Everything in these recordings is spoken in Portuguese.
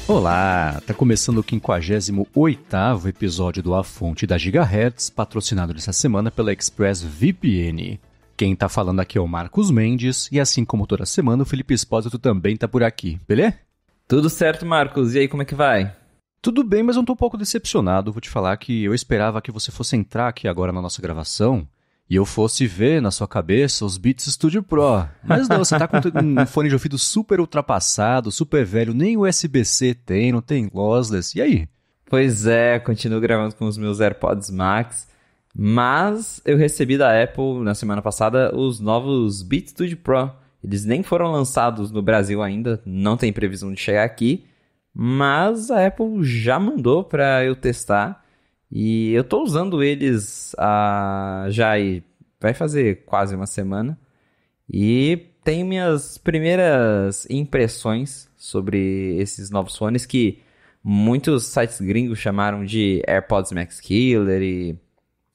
Olá, tá começando o 58º episódio do A Fonte da Gigahertz, patrocinado nessa semana pela ExpressVPN. Quem tá falando aqui é o Marcos Mendes, e assim como toda semana, o Felipe Espósito também tá por aqui, beleza? Tudo certo, Marcos. E aí, como é que vai? Tudo bem, mas eu tô um pouco decepcionado. Vou te falar que eu esperava que você fosse entrar aqui agora na nossa gravação e eu fosse ver na sua cabeça os Beats Studio Pro. Mas não, você tá com um fone de ouvido super ultrapassado, super velho, nem USB-C tem, não tem lossless. E aí? Pois é, continuo gravando com os meus AirPods Max, mas eu recebi da Apple na semana passada os novos Beats Studio Pro. Eles nem foram lançados no Brasil ainda, não tem previsão de chegar aqui, mas a Apple já mandou para eu testar. E eu tô usando eles já aí, vai fazer quase uma semana. E tenho minhas primeiras impressões sobre esses novos fones que muitos sites gringos chamaram de AirPods Max Killer e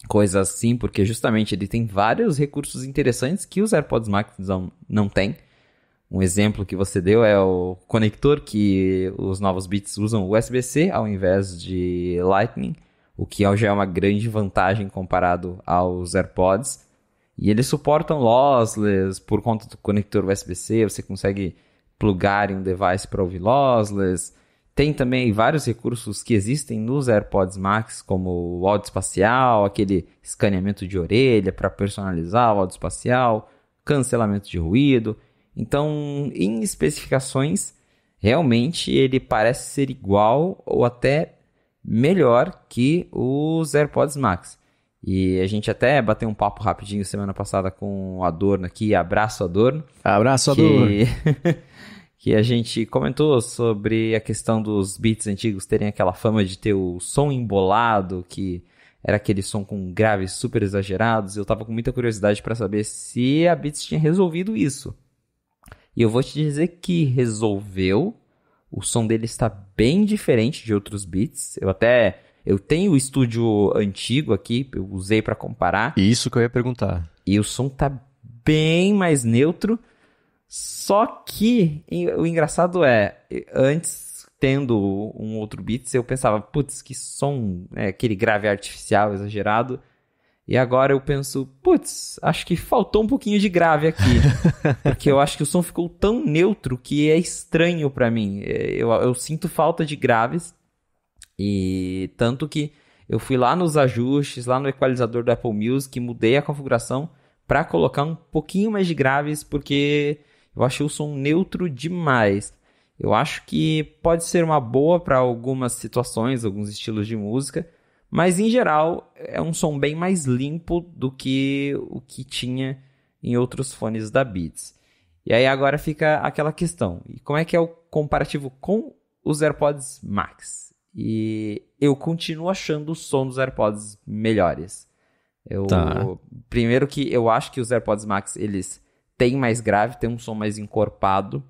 coisas assim, porque justamente ele tem vários recursos interessantes que os AirPods Max não têm. Um exemplo que você deu é o conector que os novos Beats usam USB-C ao invés de Lightning, o que já é uma grande vantagem comparado aos AirPods. E eles suportam lossless por conta do conector USB-C, você consegue plugar em um device para ouvir lossless. Tem também vários recursos que existem nos AirPods Max, como o áudio espacial, aquele escaneamento de orelha para personalizar o áudio espacial, cancelamento de ruído. Então, em especificações, realmente ele parece ser igual ou até melhor que os AirPods Max. E a gente até bateu um papo rapidinho semana passada com o Adorno aqui, abraço Adorno. Abraço Adorno! Que a gente comentou sobre a questão dos Beats antigos terem aquela fama de ter o som embolado, que era aquele som com graves super exagerados. Eu tava com muita curiosidade para saber se a Beats tinha resolvido isso. E eu vou te dizer que resolveu. O som dele está bem diferente de outros Beats. Eu tenho o estúdio antigo aqui, eu usei para comparar. Isso que eu ia perguntar. E o som tá bem mais neutro. Só que o engraçado é, antes tendo um outro Beats, eu pensava, putz, que som, aquele grave artificial exagerado. E agora eu penso, putz, acho que faltou um pouquinho de grave aqui. Porque eu acho que o som ficou tão neutro que é estranho pra mim. Eu sinto falta de graves. E tanto que eu fui lá nos ajustes, lá no equalizador do Apple Music, mudei a configuração pra colocar um pouquinho mais de graves, porque eu achei o som neutro demais. Eu acho que pode ser uma boa para algumas situações, alguns estilos de música. Mas, em geral, é um som bem mais limpo do que o que tinha em outros fones da Beats. E aí agora fica aquela questão. E como é que é o comparativo com os AirPods Max? E eu continuo achando o som dos AirPods melhores. Primeiro que eu acho que os AirPods Max, eles têm mais grave, têm um som mais encorpado.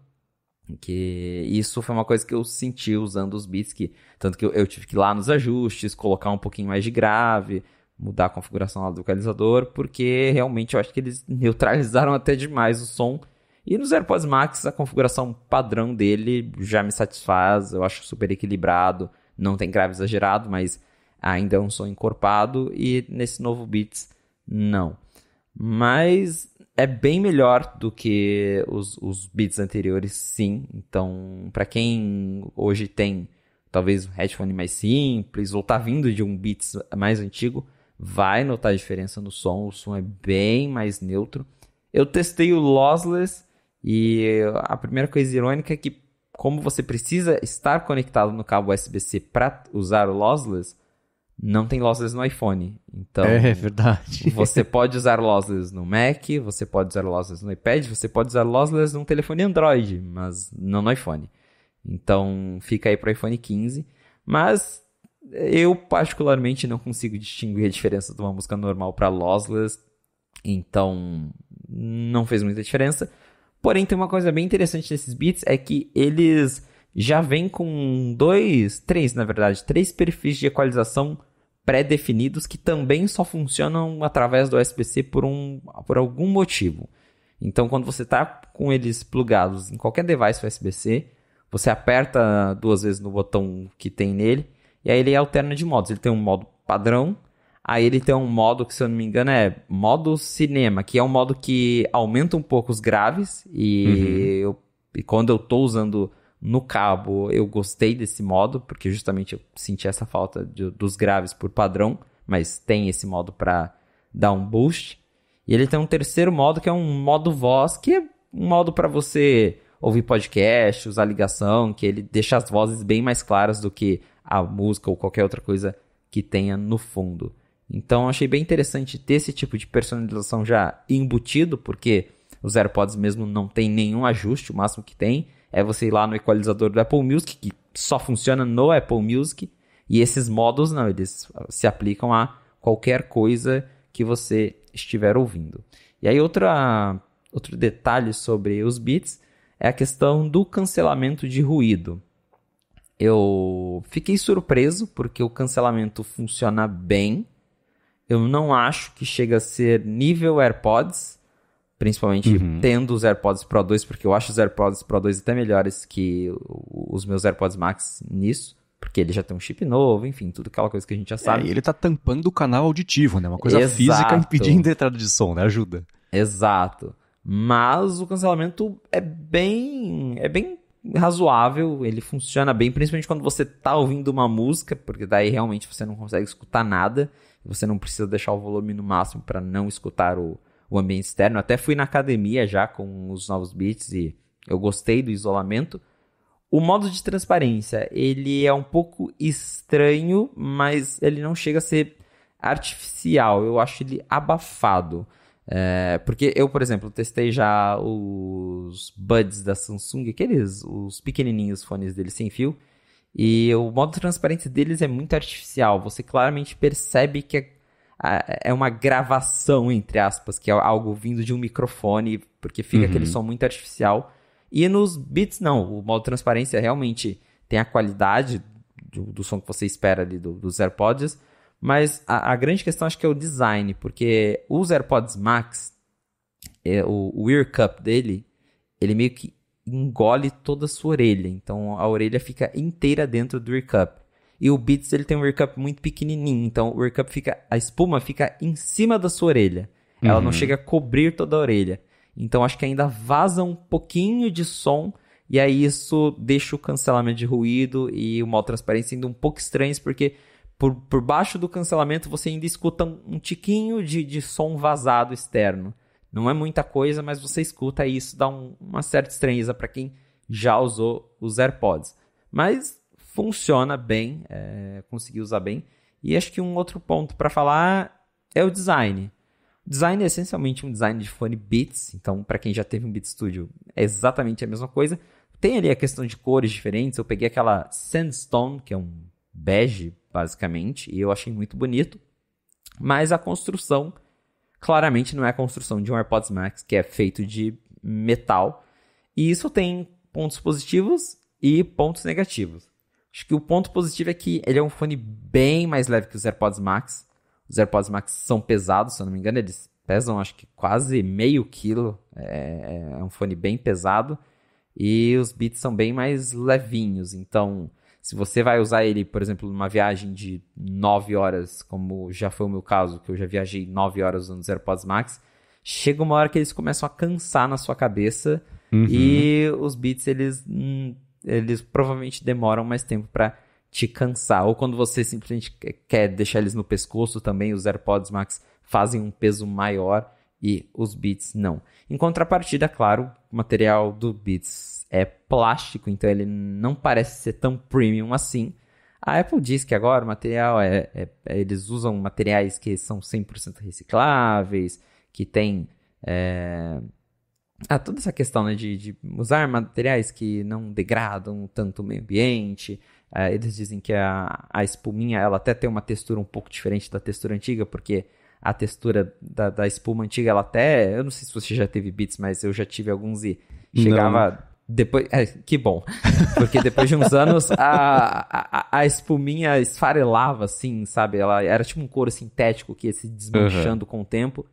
Que isso foi uma coisa que eu senti usando os Beats, tanto que eu tive que ir lá nos ajustes, colocar um pouquinho mais de grave, mudar a configuração lá do equalizador, porque realmente eu acho que eles neutralizaram até demais o som. E nos AirPods Max a configuração padrão dele já me satisfaz, eu acho super equilibrado, não tem grave exagerado, mas ainda é um som encorpado, e nesse novo Beats não. Mas é bem melhor do que os Beats anteriores, sim. Então, para quem hoje tem talvez um headphone mais simples ou tá vindo de um Beats mais antigo, vai notar a diferença no som. O som é bem mais neutro. Eu testei o lossless e a primeira coisa irônica é que, como você precisa estar conectado no cabo USB-C para usar o lossless, não tem lossless no iPhone. Então, é verdade. Você pode usar lossless no Mac, você pode usar lossless no iPad, você pode usar lossless num telefone Android, mas não no iPhone. Então, fica aí para o iPhone 15. Mas eu, particularmente, não consigo distinguir a diferença de uma música normal para lossless. Então, não fez muita diferença. Porém, tem uma coisa bem interessante nesses Beats, é que eles já vêm com três perfis de equalização pré-definidos que também só funcionam através do USB-C por algum motivo. Então, quando você está com eles plugados em qualquer device USB-C, Você aperta 2 vezes no botão que tem nele, e aí ele alterna de modos. Ele tem um modo padrão, aí ele tem um modo que, se eu não me engano, é modo cinema, que é um modo que aumenta um pouco os graves, e quando eu tô usando no cabo, eu gostei desse modo, porque justamente eu senti essa falta dos graves por padrão, mas tem esse modo para dar um boost. E ele tem um terceiro modo, que é um modo voz, que é um modo para você ouvir podcast, usar ligação, que ele deixa as vozes bem mais claras do que a música ou qualquer outra coisa que tenha no fundo. Então, achei bem interessante ter esse tipo de personalização já embutido, porque os AirPods mesmo não tem nenhum ajuste, o máximo que tem é você ir lá no equalizador do Apple Music, que só funciona no Apple Music, e esses modos não, eles se aplicam a qualquer coisa que você estiver ouvindo. E aí outro detalhe sobre os Beats é a questão do cancelamento de ruído. Eu fiquei surpreso porque o cancelamento funciona bem. Eu não acho que chega a ser nível AirPods, principalmente tendo os AirPods Pro 2, porque eu acho os AirPods Pro 2 até melhores que os meus AirPods Max nisso, porque ele já tem um chip novo, enfim, tudo aquela coisa que a gente já sabe. E ele tá tampando o canal auditivo, né? Uma coisa física impedindo a entrada de som, né? Ajuda. Exato. Mas o cancelamento é bem razoável, ele funciona bem, principalmente quando você tá ouvindo uma música, porque daí realmente você não consegue escutar nada, você não precisa deixar o volume no máximo para não escutar o ambiente externo. Até fui na academia já com os novos Beats e eu gostei do isolamento. O modo de transparência, ele é um pouco estranho, mas ele não chega a ser artificial. Eu acho ele abafado. Porque eu, por exemplo, testei já os Buds da Samsung, os pequenininhos fones deles sem fio, e o modo de transparência deles é muito artificial. Você claramente percebe que é uma gravação, entre aspas, que é algo vindo de um microfone, porque fica aquele som muito artificial. E nos Beats, não. O modo de transparência realmente tem a qualidade do som que você espera ali dos AirPods, mas a grande questão acho que é o design, porque os AirPods Max, o ear cup dele, ele meio que engole toda a sua orelha, então a orelha fica inteira dentro do ear cup. E o Beats, ele tem um ear cup muito pequenininho, então o ear cup a espuma fica em cima da sua orelha. Ela não chega a cobrir toda a orelha. Então acho que ainda vaza um pouquinho de som, e aí isso deixa o cancelamento de ruído e o modo de transparência ainda um pouco estranhos, porque por baixo do cancelamento você ainda escuta um tiquinho de som vazado externo. Não é muita coisa, mas você escuta e isso dá uma certa estranheza para quem já usou os AirPods. Mas funciona bem, consegui usar bem. E acho que um outro ponto para falar é o design. O design é essencialmente um design de fone Beats, então para quem já teve um Beat Studio é exatamente a mesma coisa. Tem ali a questão de cores diferentes, eu peguei aquela Sandstone, que é um bege basicamente, e eu achei muito bonito, mas a construção claramente não é a construção de um AirPods Max, que é feito de metal, e isso tem pontos positivos e pontos negativos. Acho que o ponto positivo é que ele é um fone bem mais leve que os AirPods Max. Os AirPods Max são pesados, se eu não me engano, eles pesam acho que quase meio quilo, é um fone bem pesado, e os Beats são bem mais levinhos, então se você vai usar ele, por exemplo, numa viagem de 9 horas, como já foi o meu caso, que eu já viajei 9 horas usando os AirPods Max, chega uma hora que eles começam a cansar na sua cabeça, e os Beats, eles provavelmente demoram mais tempo para te cansar. Ou quando você simplesmente quer deixar eles no pescoço também, os AirPods Max fazem um peso maior e os Beats não. Em contrapartida, claro, o material do Beats é plástico, então ele não parece ser tão premium assim. A Apple diz que agora o material eles usam materiais que são 100% recicláveis, que tem toda essa questão, né, de usar materiais que não degradam tanto o meio ambiente. Eles dizem que a espuminha ela até tem uma textura um pouco diferente da textura antiga, porque a textura da espuma antiga, ela até... Eu não sei se você já teve Beats, mas eu já tive alguns e chegava... Não. Depois, que bom, porque depois de uns anos a espuminha esfarelava, assim, sabe? Ela era tipo um couro sintético que ia se desmanchando com o tempo.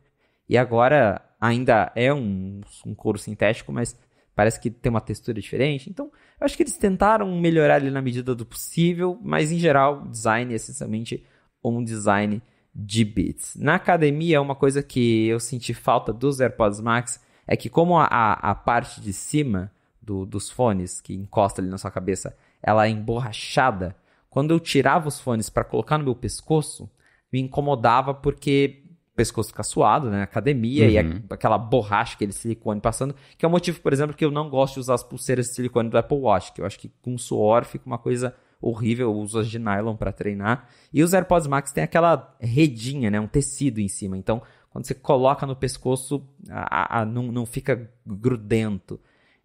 E agora ainda é um couro sintético, mas parece que tem uma textura diferente. Então, eu acho que eles tentaram melhorar ali na medida do possível, mas em geral, o design é essencialmente um design de Beats. Na academia, uma coisa que eu senti falta dos AirPods Max é que como a parte de cima dos fones, que encosta ali na sua cabeça, ela é emborrachada, quando eu tirava os fones para colocar no meu pescoço, me incomodava porque o pescoço fica suado, né? Academia e aquela borracha, aquele silicone passando, que é o motivo, por exemplo, que eu não gosto de usar as pulseiras de silicone do Apple Watch, que eu acho que com suor fica uma coisa horrível. Eu uso as de nylon para treinar. E os AirPods Max tem aquela redinha, né? Um tecido em cima. Então, quando você coloca no pescoço, não fica grudento.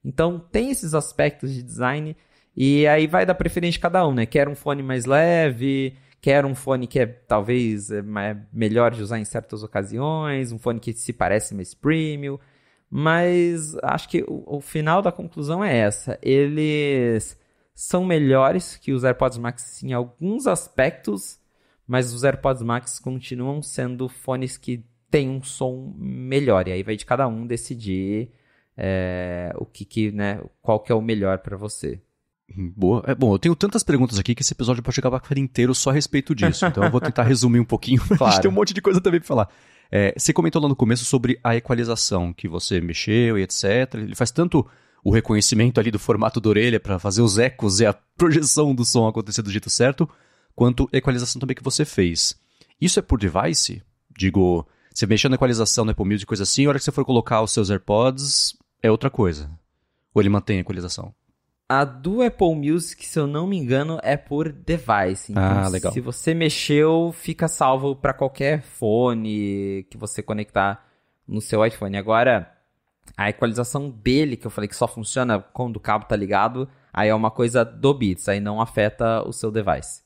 Então, tem esses aspectos de design e aí vai da preferência de cada um, né? Quer um fone mais leve, quer um fone que talvez é melhor de usar em certas ocasiões, um fone que se parece mais premium, mas acho que o final da conclusão é essa. Eles são melhores que os AirPods Max em alguns aspectos, mas os AirPods Max continuam sendo fones que têm um som melhor, e aí vai de cada um decidir né, qual que é o melhor para você. Boa. Bom, eu tenho tantas perguntas aqui que esse episódio pode acabar ficando inteiro só a respeito disso. Então eu vou tentar resumir um pouquinho. Claro. A gente tem um monte de coisa também pra falar. Você comentou lá no começo sobre a equalização, que você mexeu e etc. Ele faz tanto o reconhecimento ali do formato da orelha para fazer os ecos e a projeção do som acontecer do jeito certo, quanto a equalização também que você fez. Isso é por device? Digo, você mexeu na equalização no Apple Music e coisa assim, a hora que você for colocar os seus AirPods, é outra coisa? Ou ele mantém a equalização? A do Apple Music, se eu não me engano, é por device. Então, legal. Se você mexeu, fica salvo para qualquer fone que você conectar no seu iPhone. Agora, a equalização dele, que eu falei que só funciona quando o cabo tá ligado, aí é uma coisa do Beats, aí não afeta o seu device.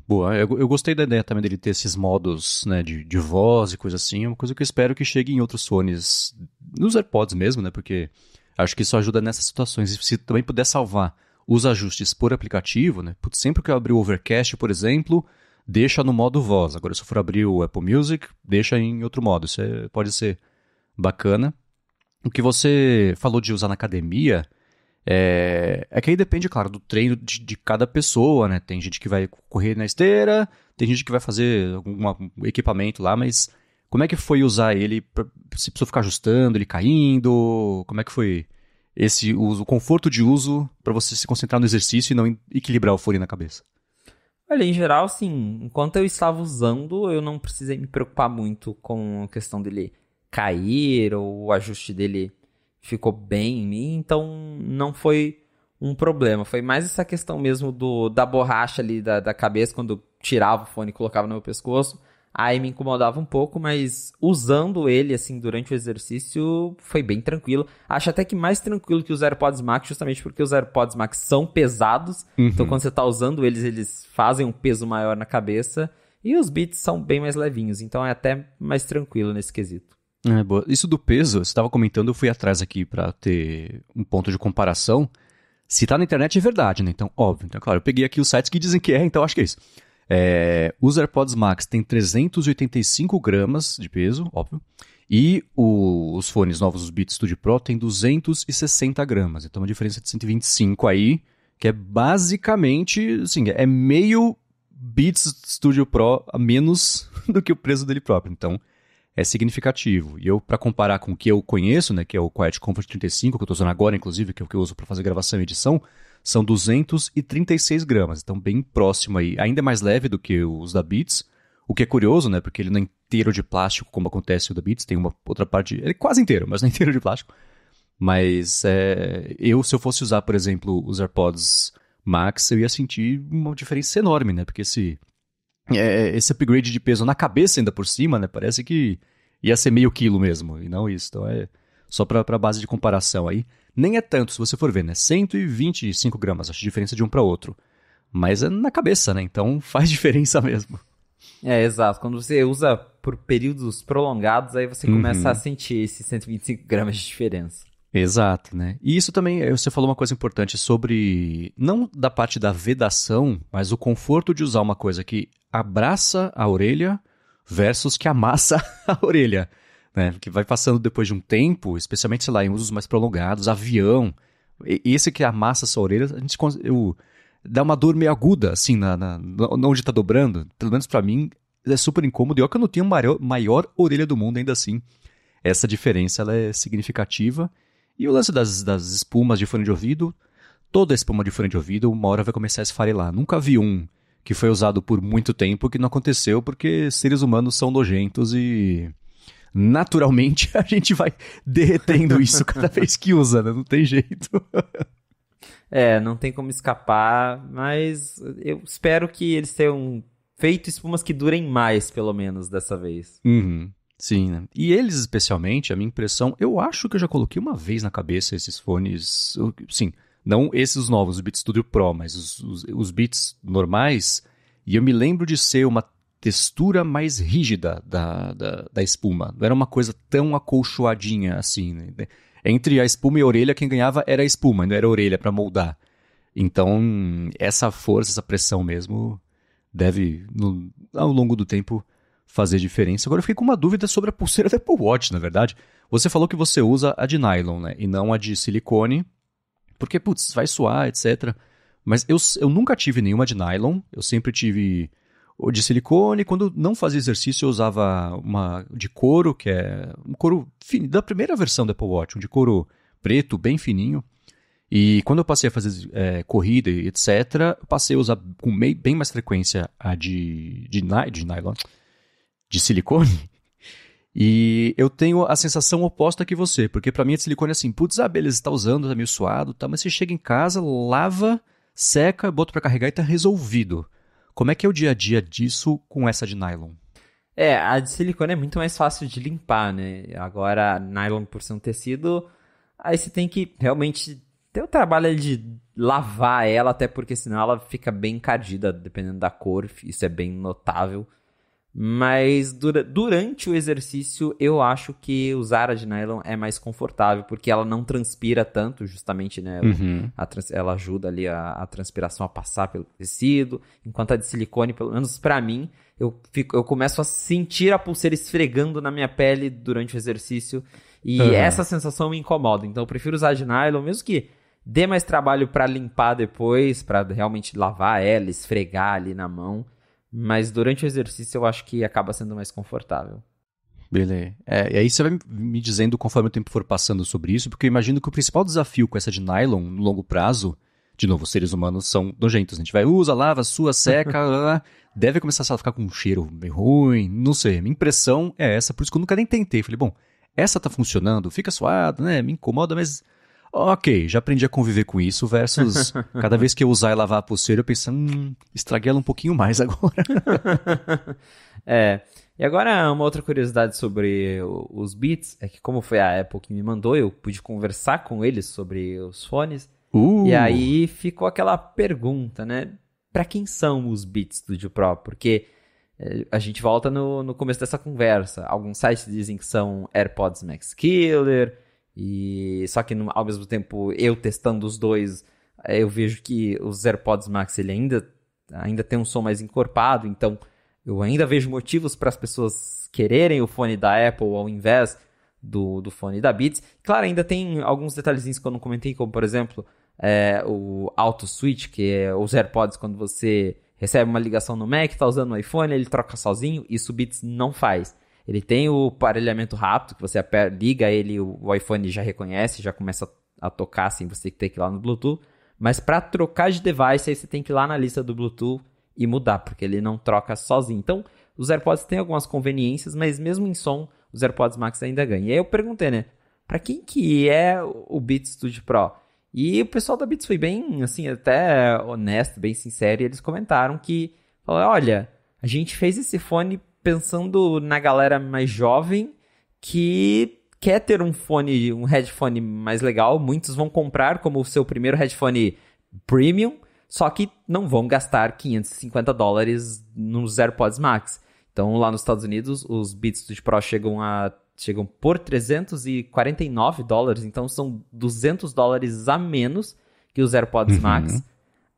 Boa, eu gostei da ideia também dele ter esses modos, né, de voz e coisa assim. É uma coisa que eu espero que chegue em outros fones, nos AirPods mesmo, né, porque acho que isso ajuda nessas situações. E se também puder salvar os ajustes por aplicativo, né? Sempre que eu abrir o Overcast, por exemplo, deixa no modo voz. Agora, se eu for abrir o Apple Music, deixa em outro modo. Isso pode ser bacana. O que você falou de usar na academia é que aí depende, claro, do treino de cada pessoa, né? Tem gente que vai correr na esteira, tem gente que vai fazer algum equipamento lá, mas como é que foi usar ele? Você precisou ficar ajustando, ele caindo? Como é que foi esse uso, o conforto de uso para você se concentrar no exercício e não equilibrar o fone na cabeça? Olha, em geral, sim, enquanto eu estava usando, eu não precisei me preocupar muito com a questão dele cair ou o ajuste dele ficou bem em mim, então não foi um problema. Foi mais essa questão mesmo da borracha ali da cabeça, quando eu tirava o fone e colocava no meu pescoço. Aí me incomodava um pouco, mas usando ele, assim, durante o exercício, foi bem tranquilo. Acho até que mais tranquilo que os AirPods Max, justamente porque os AirPods Max são pesados. Então, quando você tá usando eles fazem um peso maior na cabeça. E os Beats são bem mais levinhos, então é até mais tranquilo nesse quesito. Boa. Isso do peso, você estava comentando, eu fui atrás aqui para ter um ponto de comparação. Se tá na internet é verdade, né? Então, óbvio. Então, claro, eu peguei aqui os sites que dizem que então acho que é isso. Os AirPods Max têm 385 gramas de peso, óbvio, e os fones novos, os Beats Studio Pro, têm 260 gramas. Então, uma diferença de 125 aí, que é basicamente, assim, é meio Beats Studio Pro a menos do que o preço dele próprio. Então, é significativo. E eu, para comparar com o que eu conheço, né, que é o Quiet Comfort 35, que eu estou usando agora, inclusive, que é o que eu uso para fazer gravação e edição, são 236 gramas, então bem próximo aí. Ainda é mais leve do que os da Beats, o que é curioso, né? Porque ele não é inteiro de plástico, como acontece o da Beats, tem uma outra parte... Ele é quase inteiro, mas não é inteiro de plástico. Mas se eu fosse usar, por exemplo, os AirPods Max, eu ia sentir uma diferença enorme, né? Porque esse upgrade de peso na cabeça ainda por cima, né? Parece que ia ser meio quilo mesmo, e não isso. Então só para base de comparação aí. Nem é tanto, se você for ver, né? 125 gramas, acho diferença de um para outro. Mas é na cabeça, né? Então faz diferença mesmo. Exato. Quando você usa por períodos prolongados, aí você começa a sentir esses 125 gramas de diferença. Exato, né? E isso também, você falou uma coisa importante sobre, não da parte da vedação, mas o conforto de usar uma coisa que abraça a orelha versus que amassa a orelha. Né, que vai passando depois de um tempo, especialmente, sei lá, em usos mais prolongados, avião, Esse que amassa a sua orelha, dá uma dor meio aguda, assim, onde tá dobrando. Pelo menos pra mim, é super incômodo. E olha que eu não tenho a maior orelha do mundo, ainda assim. Essa diferença, ela é significativa. E o lance das espumas de fone de ouvido, toda espuma de fone de ouvido, uma hora vai começar a esfarelar. Nunca vi um que foi usado por muito tempo que não aconteceu porque seres humanos são nojentos e naturalmente a gente vai derretendo isso cada vez que usa, né? Não tem jeito. Não tem como escapar, mas eu espero que eles tenham feito espumas que durem mais, pelo menos, dessa vez. Uhum. Sim, né? E eles especialmente, a minha impressão, eu acho que eu já coloquei uma vez na cabeça esses fones, sim, não esses novos, o Beats Studio Pro, mas os Beats normais, e eu me lembro de ser uma textura mais rígida da espuma, não era uma coisa tão acolchoadinha assim, né? Entre a espuma e a orelha, quem ganhava era a espuma, não era a orelha para moldar. Então, essa força, essa pressão mesmo, deve, ao longo do tempo, fazer diferença. Agora eu fiquei com uma dúvida sobre a pulseira da Apple Watch, na verdade. Você falou que você usa a de nylon, né? E não a de silicone, porque, putz, vai suar, etc. Mas eu nunca tive nenhuma de nylon, eu sempre tive o de silicone. Quando não fazia exercício, eu usava uma de couro, que é um couro da primeira versão da Apple Watch, um de couro preto, bem fininho. E quando eu passei a fazer corrida e etc., eu passei a usar com bem mais frequência a de nylon, de silicone. E eu tenho a sensação oposta que você, porque pra mim a de silicone é assim, putz, beleza, tá usando, tá meio suado, tá, mas você chega em casa, lava, seca, bota pra carregar e tá resolvido. Como é que é o dia a dia disso com essa de nylon? A de silicone é muito mais fácil de limpar, né? Agora, nylon por ser um tecido, aí você tem que realmente ter o trabalho de lavar ela, até porque senão ela fica bem encardida, dependendo da cor, isso é bem notável. Mas durante o exercício, eu acho que usar a de nylon é mais confortável, porque ela não transpira tanto, justamente, né? Uhum. Ela ajuda ali a transpiração a passar pelo tecido, enquanto a de silicone, pelo menos pra mim, eu começo a sentir a pulseira esfregando na minha pele durante o exercício, e essa sensação me incomoda. Então eu prefiro usar a de nylon, mesmo que dê mais trabalho pra limpar depois, pra realmente lavar ela, esfregar ali na mão. Mas durante o exercício eu acho que acaba sendo mais confortável. Beleza. E aí você vai me dizendo conforme o tempo for passando sobre isso, porque eu imagino que o principal desafio com essa de nylon no longo prazo, de novo, os seres humanos são nojentos. A gente vai, usa, lava, sua, seca, deve começar a ficar com um cheiro meio ruim, não sei. Minha impressão é essa, por isso que eu nunca nem tentei. Falei, bom, essa tá funcionando, fica suado, né, me incomoda, mas ok, já aprendi a conviver com isso, versus cada vez que eu usar e lavar a pulseira, eu penso, estraguei ela um pouquinho mais agora. E agora uma outra curiosidade sobre os Beats, é que como foi a Apple que me mandou, eu pude conversar com eles sobre os fones, e aí ficou aquela pergunta, né, pra quem são os Beats Studio Pro? Porque a gente volta no começo dessa conversa, alguns sites dizem que são AirPods Max Killer, e só que ao mesmo tempo eu testando os dois, eu vejo que os AirPods Max ele ainda tem um som mais encorpado, então eu ainda vejo motivos para as pessoas quererem o fone da Apple ao invés do fone da Beats. Claro, ainda tem alguns detalhezinhos que eu não comentei, como por exemplo o Auto Switch, que é os AirPods quando você recebe uma ligação no Mac, está usando o iPhone, ele troca sozinho, isso o Beats não faz. Ele tem o aparelhamento rápido, que você liga ele, o iPhone já reconhece, já começa a tocar sem você ter que ir lá no Bluetooth. Mas para trocar de device, aí você tem que ir lá na lista do Bluetooth e mudar, porque ele não troca sozinho. Então, os AirPods têm algumas conveniências, mas mesmo em som, os AirPods Max ainda ganham. E aí eu perguntei, né, para quem que é o Beats Studio Pro? E o pessoal da Beats foi bem, assim, até honesto, bem sincero, e eles comentaram que, olha, a gente fez esse fone pensando na galera mais jovem que quer ter um headphone mais legal. Muitos vão comprar como o seu primeiro headphone premium, só que não vão gastar $550 nos AirPods Max. Então, lá nos Estados Unidos, os Beats Studio Pro chegam por $349, então são $200 a menos que os AirPods Max.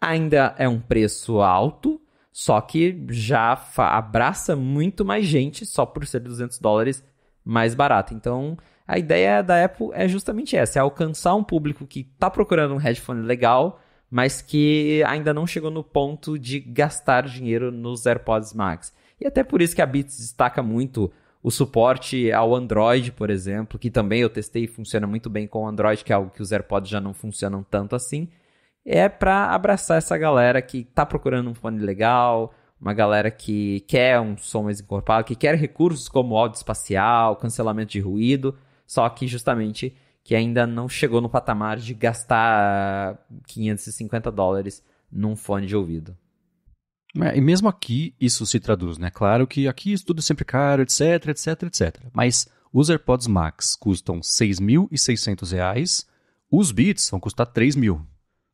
Ainda é um preço alto, só que já abraça muito mais gente só por ser $200 mais barato. Então, A ideia da Apple é justamente essa, é alcançar um público que está procurando um headphone legal, mas que ainda não chegou no ponto de gastar dinheiro nos AirPods Max. E até por isso que a Beats destaca muito o suporte ao Android, por exemplo, que também eu testei e funciona muito bem com o Android, que é algo que os AirPods já não funcionam tanto assim. É para abraçar essa galera que está procurando um fone legal, uma galera que quer um som mais encorpado, que quer recursos como áudio espacial, cancelamento de ruído, só que justamente que ainda não chegou no patamar de gastar $550 num fone de ouvido. E mesmo aqui isso se traduz, né? Claro que aqui isso tudo é sempre caro, etc, etc, etc. Mas os AirPods Max custam R$6.600, os Beats vão custar R$3.000.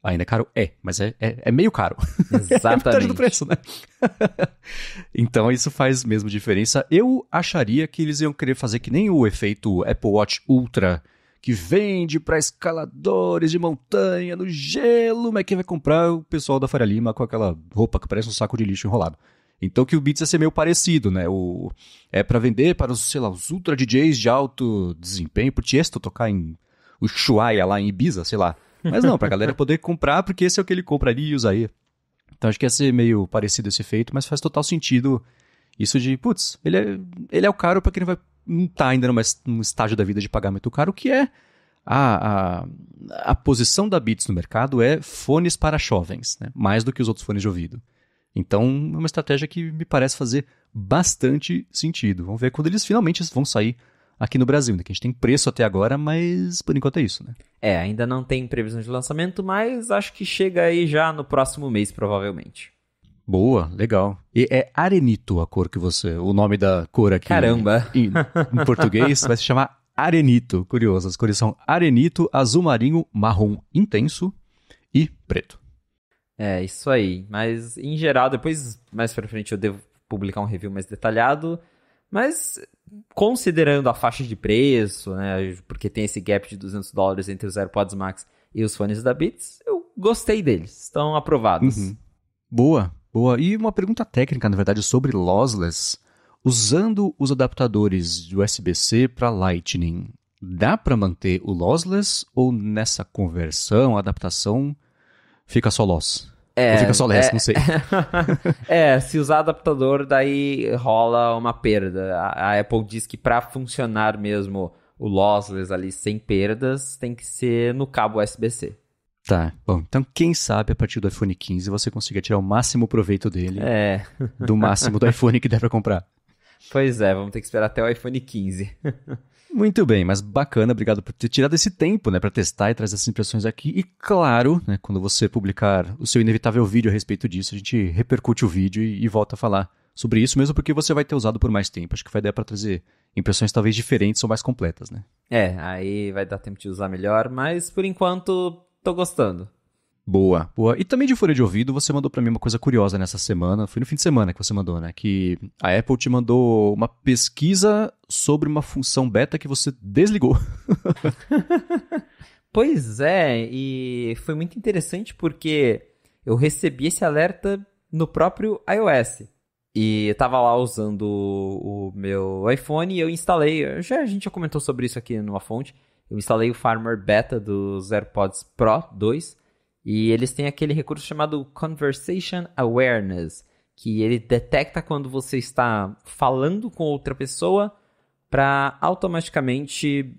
Ainda é caro? Mas é meio caro. Exatamente. É metade do preço, né? Então isso faz mesmo diferença. Eu acharia que eles iam querer fazer que nem o efeito Apple Watch Ultra, que vende para escaladores de montanha no gelo, mas quem vai comprar o pessoal da Faria Lima com aquela roupa que parece um saco de lixo enrolado. Então que o Beats ia ser meio parecido, né? É para vender para os, sei lá, os ultra DJs de alto desempenho, pro Tiesto tocar em Ushuaia lá em Ibiza, sei lá. Mas não, pra galera poder comprar, porque esse é o que ele compraria e usaria. Então acho que ia ser meio parecido esse efeito, mas faz total sentido isso de, putz, ele é o caro pra quem não tá ainda num estágio da vida de pagar muito caro, que é a posição da Beats no mercado é fones para jovens, né? Mais do que os outros fones de ouvido. Então é uma estratégia que me parece fazer bastante sentido. Vamos ver quando eles finalmente vão sair aqui no Brasil, né? Que a gente tem preço até agora, mas por enquanto é isso, né? Ainda não tem previsão de lançamento, mas acho que chega aí já no próximo mês, provavelmente. Boa, legal. E é arenito a cor que o nome da cor aqui. Caramba! Em português vai se chamar arenito. Curioso, as cores são arenito, azul marinho, marrom intenso e preto. É, isso aí. Mas, em geral, depois, mais pra frente, eu devo publicar um review mais detalhado. Mas, considerando a faixa de preço, né, porque tem esse gap de $200 entre os AirPods Max e os fones da Beats, eu gostei deles. Estão aprovados. Uhum. Boa. E uma pergunta técnica, na verdade, sobre lossless. Usando os adaptadores de USB-C para Lightning, dá para manter o lossless ou nessa conversão, adaptação, fica só loss? Ou fica só less, não sei. Se usar adaptador, daí rola uma perda. A Apple diz que para funcionar mesmo o lossless ali sem perdas, tem que ser no cabo USB-C. Tá, bom, então quem sabe a partir do iPhone 15 você consiga tirar o máximo proveito dele do máximo do iPhone que der pra comprar. Pois é, vamos ter que esperar até o iPhone 15. Muito bem, mas bacana, obrigado por ter tirado esse tempo, né, pra testar e trazer essas impressões aqui. E claro, né, quando você publicar o seu inevitável vídeo a respeito disso, a gente repercute o vídeo e volta a falar sobre isso, mesmo porque você vai ter usado por mais tempo. Acho que vai dar pra trazer impressões talvez diferentes ou mais completas, né? Aí vai dar tempo de usar melhor, mas por enquanto tô gostando. Boa. E também de fone de ouvido, você mandou pra mim uma coisa curiosa nessa semana. Foi no fim de semana que você mandou, né? Que a Apple te mandou uma pesquisa sobre uma função beta que você desligou. Pois é, e foi muito interessante porque eu recebi esse alerta no próprio iOS. E eu tava lá usando o meu iPhone e eu instalei, a gente já comentou sobre isso aqui numa fonte, eu instalei o Firmware Beta dos AirPods Pro 2 e eles têm aquele recurso chamado Conversation Awareness, que ele detecta quando você está falando com outra pessoa para automaticamente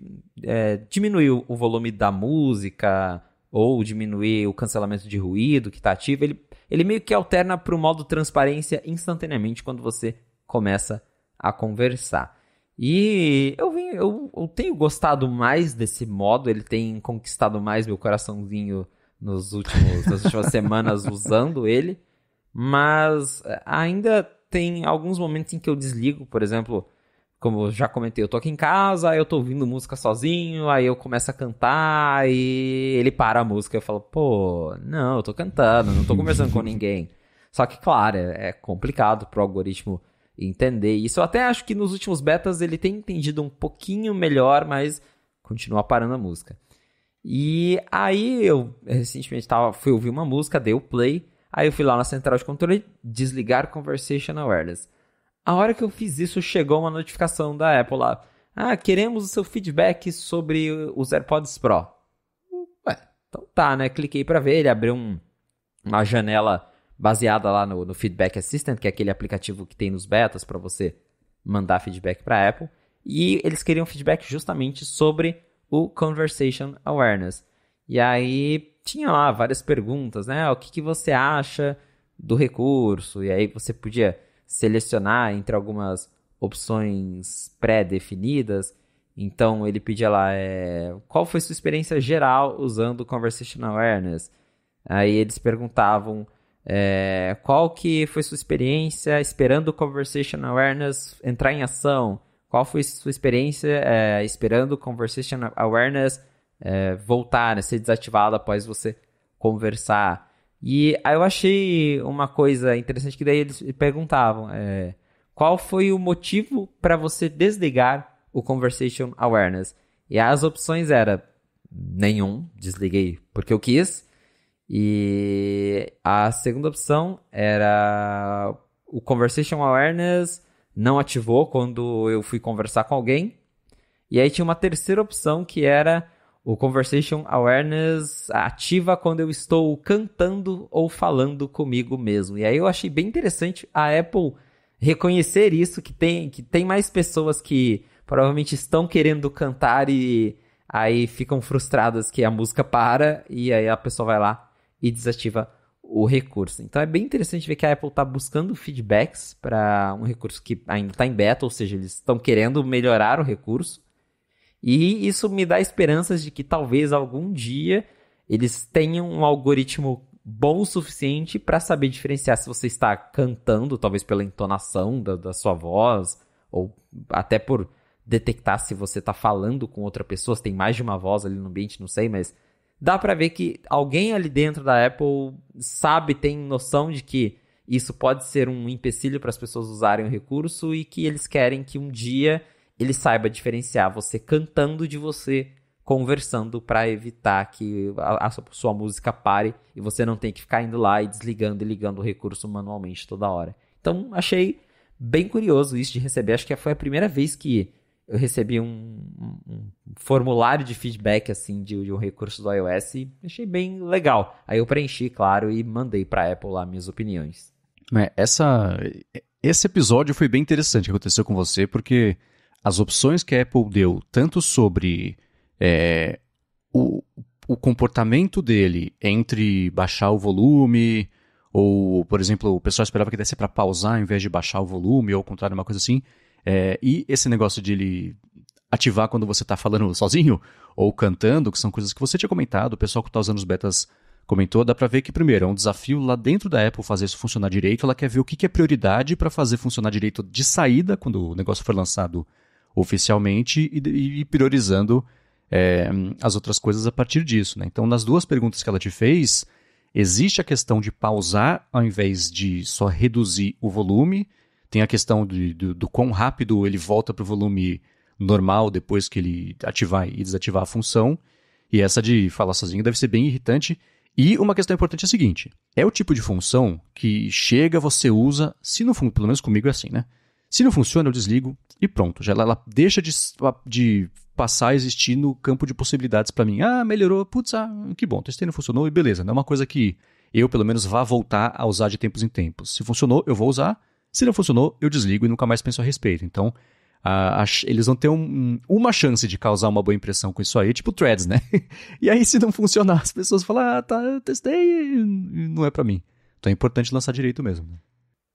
diminuir o volume da música ou diminuir o cancelamento de ruído que está ativo. Ele meio que alterna para o modo transparência instantaneamente quando você começa a conversar. E eu tenho gostado mais desse modo, ele tem conquistado mais meu coraçãozinho nas últimas semanas usando ele, mas ainda tem alguns momentos em que eu desligo, por exemplo, como eu já comentei, eu tô aqui em casa, eu tô ouvindo música sozinho, aí eu começo a cantar e ele para a música, eu falo, pô, não, eu tô cantando, não tô conversando com ninguém. Só que, claro, é complicado pro algoritmo entender isso. Eu até acho que nos últimos betas ele tem entendido um pouquinho melhor, mas continua parando a música. E aí eu recentemente fui ouvir uma música, dei o play, aí eu fui lá na central de controle, desligar Conversation Awareness. A hora que eu fiz isso, chegou uma notificação da Apple lá. queremos o seu feedback sobre os AirPods Pro. Ué, então tá, né? Cliquei pra ver, ele abriu uma janela baseada lá no Feedback Assistant, que é aquele aplicativo que tem nos betas para você mandar feedback para a Apple. E eles queriam feedback justamente sobre o Conversation Awareness. E aí tinha lá várias perguntas, né? O que você acha do recurso? E aí você podia selecionar entre algumas opções pré-definidas. Então ele pedia lá, qual foi sua experiência geral usando o Conversation Awareness? Aí eles perguntavam qual que foi sua experiência esperando o Conversation Awareness entrar em ação? Qual foi sua experiência esperando o Conversation Awareness voltar, né, ser desativado após você conversar? E aí eu achei uma coisa interessante que daí eles perguntavam qual foi o motivo para você desligar o Conversation Awareness? E as opções eram nenhum, desliguei porque eu quis. E a segunda opção era o Conversation Awareness não ativou quando eu fui conversar com alguém. E aí tinha uma terceira opção que era o Conversation Awareness ativa quando eu estou cantando ou falando comigo mesmo. E aí eu achei bem interessante a Apple reconhecer isso, que tem mais pessoas que provavelmente estão querendo cantar e aí ficam frustradas que a música para e aí a pessoa vai lá e desativa o recurso. Então é bem interessante ver que a Apple está buscando feedbacks para um recurso que ainda está em beta, ou seja, eles estão querendo melhorar o recurso. E isso me dá esperanças de que talvez algum dia eles tenham um algoritmo bom o suficiente para saber diferenciar se você está cantando, talvez pela entonação da sua voz, ou até por detectar se você está falando com outra pessoa, se tem mais de uma voz ali no ambiente, não sei, mas dá pra ver que alguém ali dentro da Apple sabe, tem noção de que isso pode ser um empecilho para as pessoas usarem o recurso e que eles querem que um dia ele saiba diferenciar você cantando de você conversando para evitar que a sua música pare e você não tem que ficar indo lá e desligando e ligando o recurso manualmente toda hora. Então, achei bem curioso isso de receber. Acho que foi a primeira vez que eu recebi um formulário de feedback assim, de um recurso do iOS e achei bem legal. Aí eu preenchi, claro, e mandei para a Apple lá minhas opiniões. Esse episódio foi bem interessante que aconteceu com você, porque as opções que a Apple deu, tanto sobre o comportamento dele entre baixar o volume, ou, por exemplo, o pessoal esperava que desse para pausar ao invés de baixar o volume, ou ao contrário, uma coisa assim. E esse negócio de ele ativar quando você está falando sozinho ou cantando, que são coisas que você tinha comentado, o pessoal que está usando os betas comentou, dá para ver que, primeiro, é um desafio lá dentro da Apple fazer isso funcionar direito. Ela quer ver o que é prioridade para fazer funcionar direito de saída, quando o negócio for lançado oficialmente, e priorizando as outras coisas a partir disso, né? Então, nas duas perguntas que ela te fez, existe a questão de pausar ao invés de só reduzir o volume. Tem a questão do quão rápido ele volta para o volume normal depois que ele ativar e desativar a função. E essa de falar sozinho deve ser bem irritante. E uma questão importante é a seguinte: é o tipo de função que chega, você usa, se não funciona, pelo menos comigo é assim, né? Se não funciona, eu desligo e pronto. Já ela deixa de passar a existir no campo de possibilidades para mim. Melhorou, putz, que bom, testei, não funcionou e beleza. Não é uma coisa que eu, pelo menos, vá voltar a usar de tempos em tempos. Se funcionou, eu vou usar. Se não funcionou, eu desligo e nunca mais penso a respeito. Então, eles vão ter uma chance de causar uma boa impressão com isso aí, tipo Threads, né? E aí, se não funcionar, as pessoas falam, eu testei e não é pra mim. Então é importante lançar direito mesmo.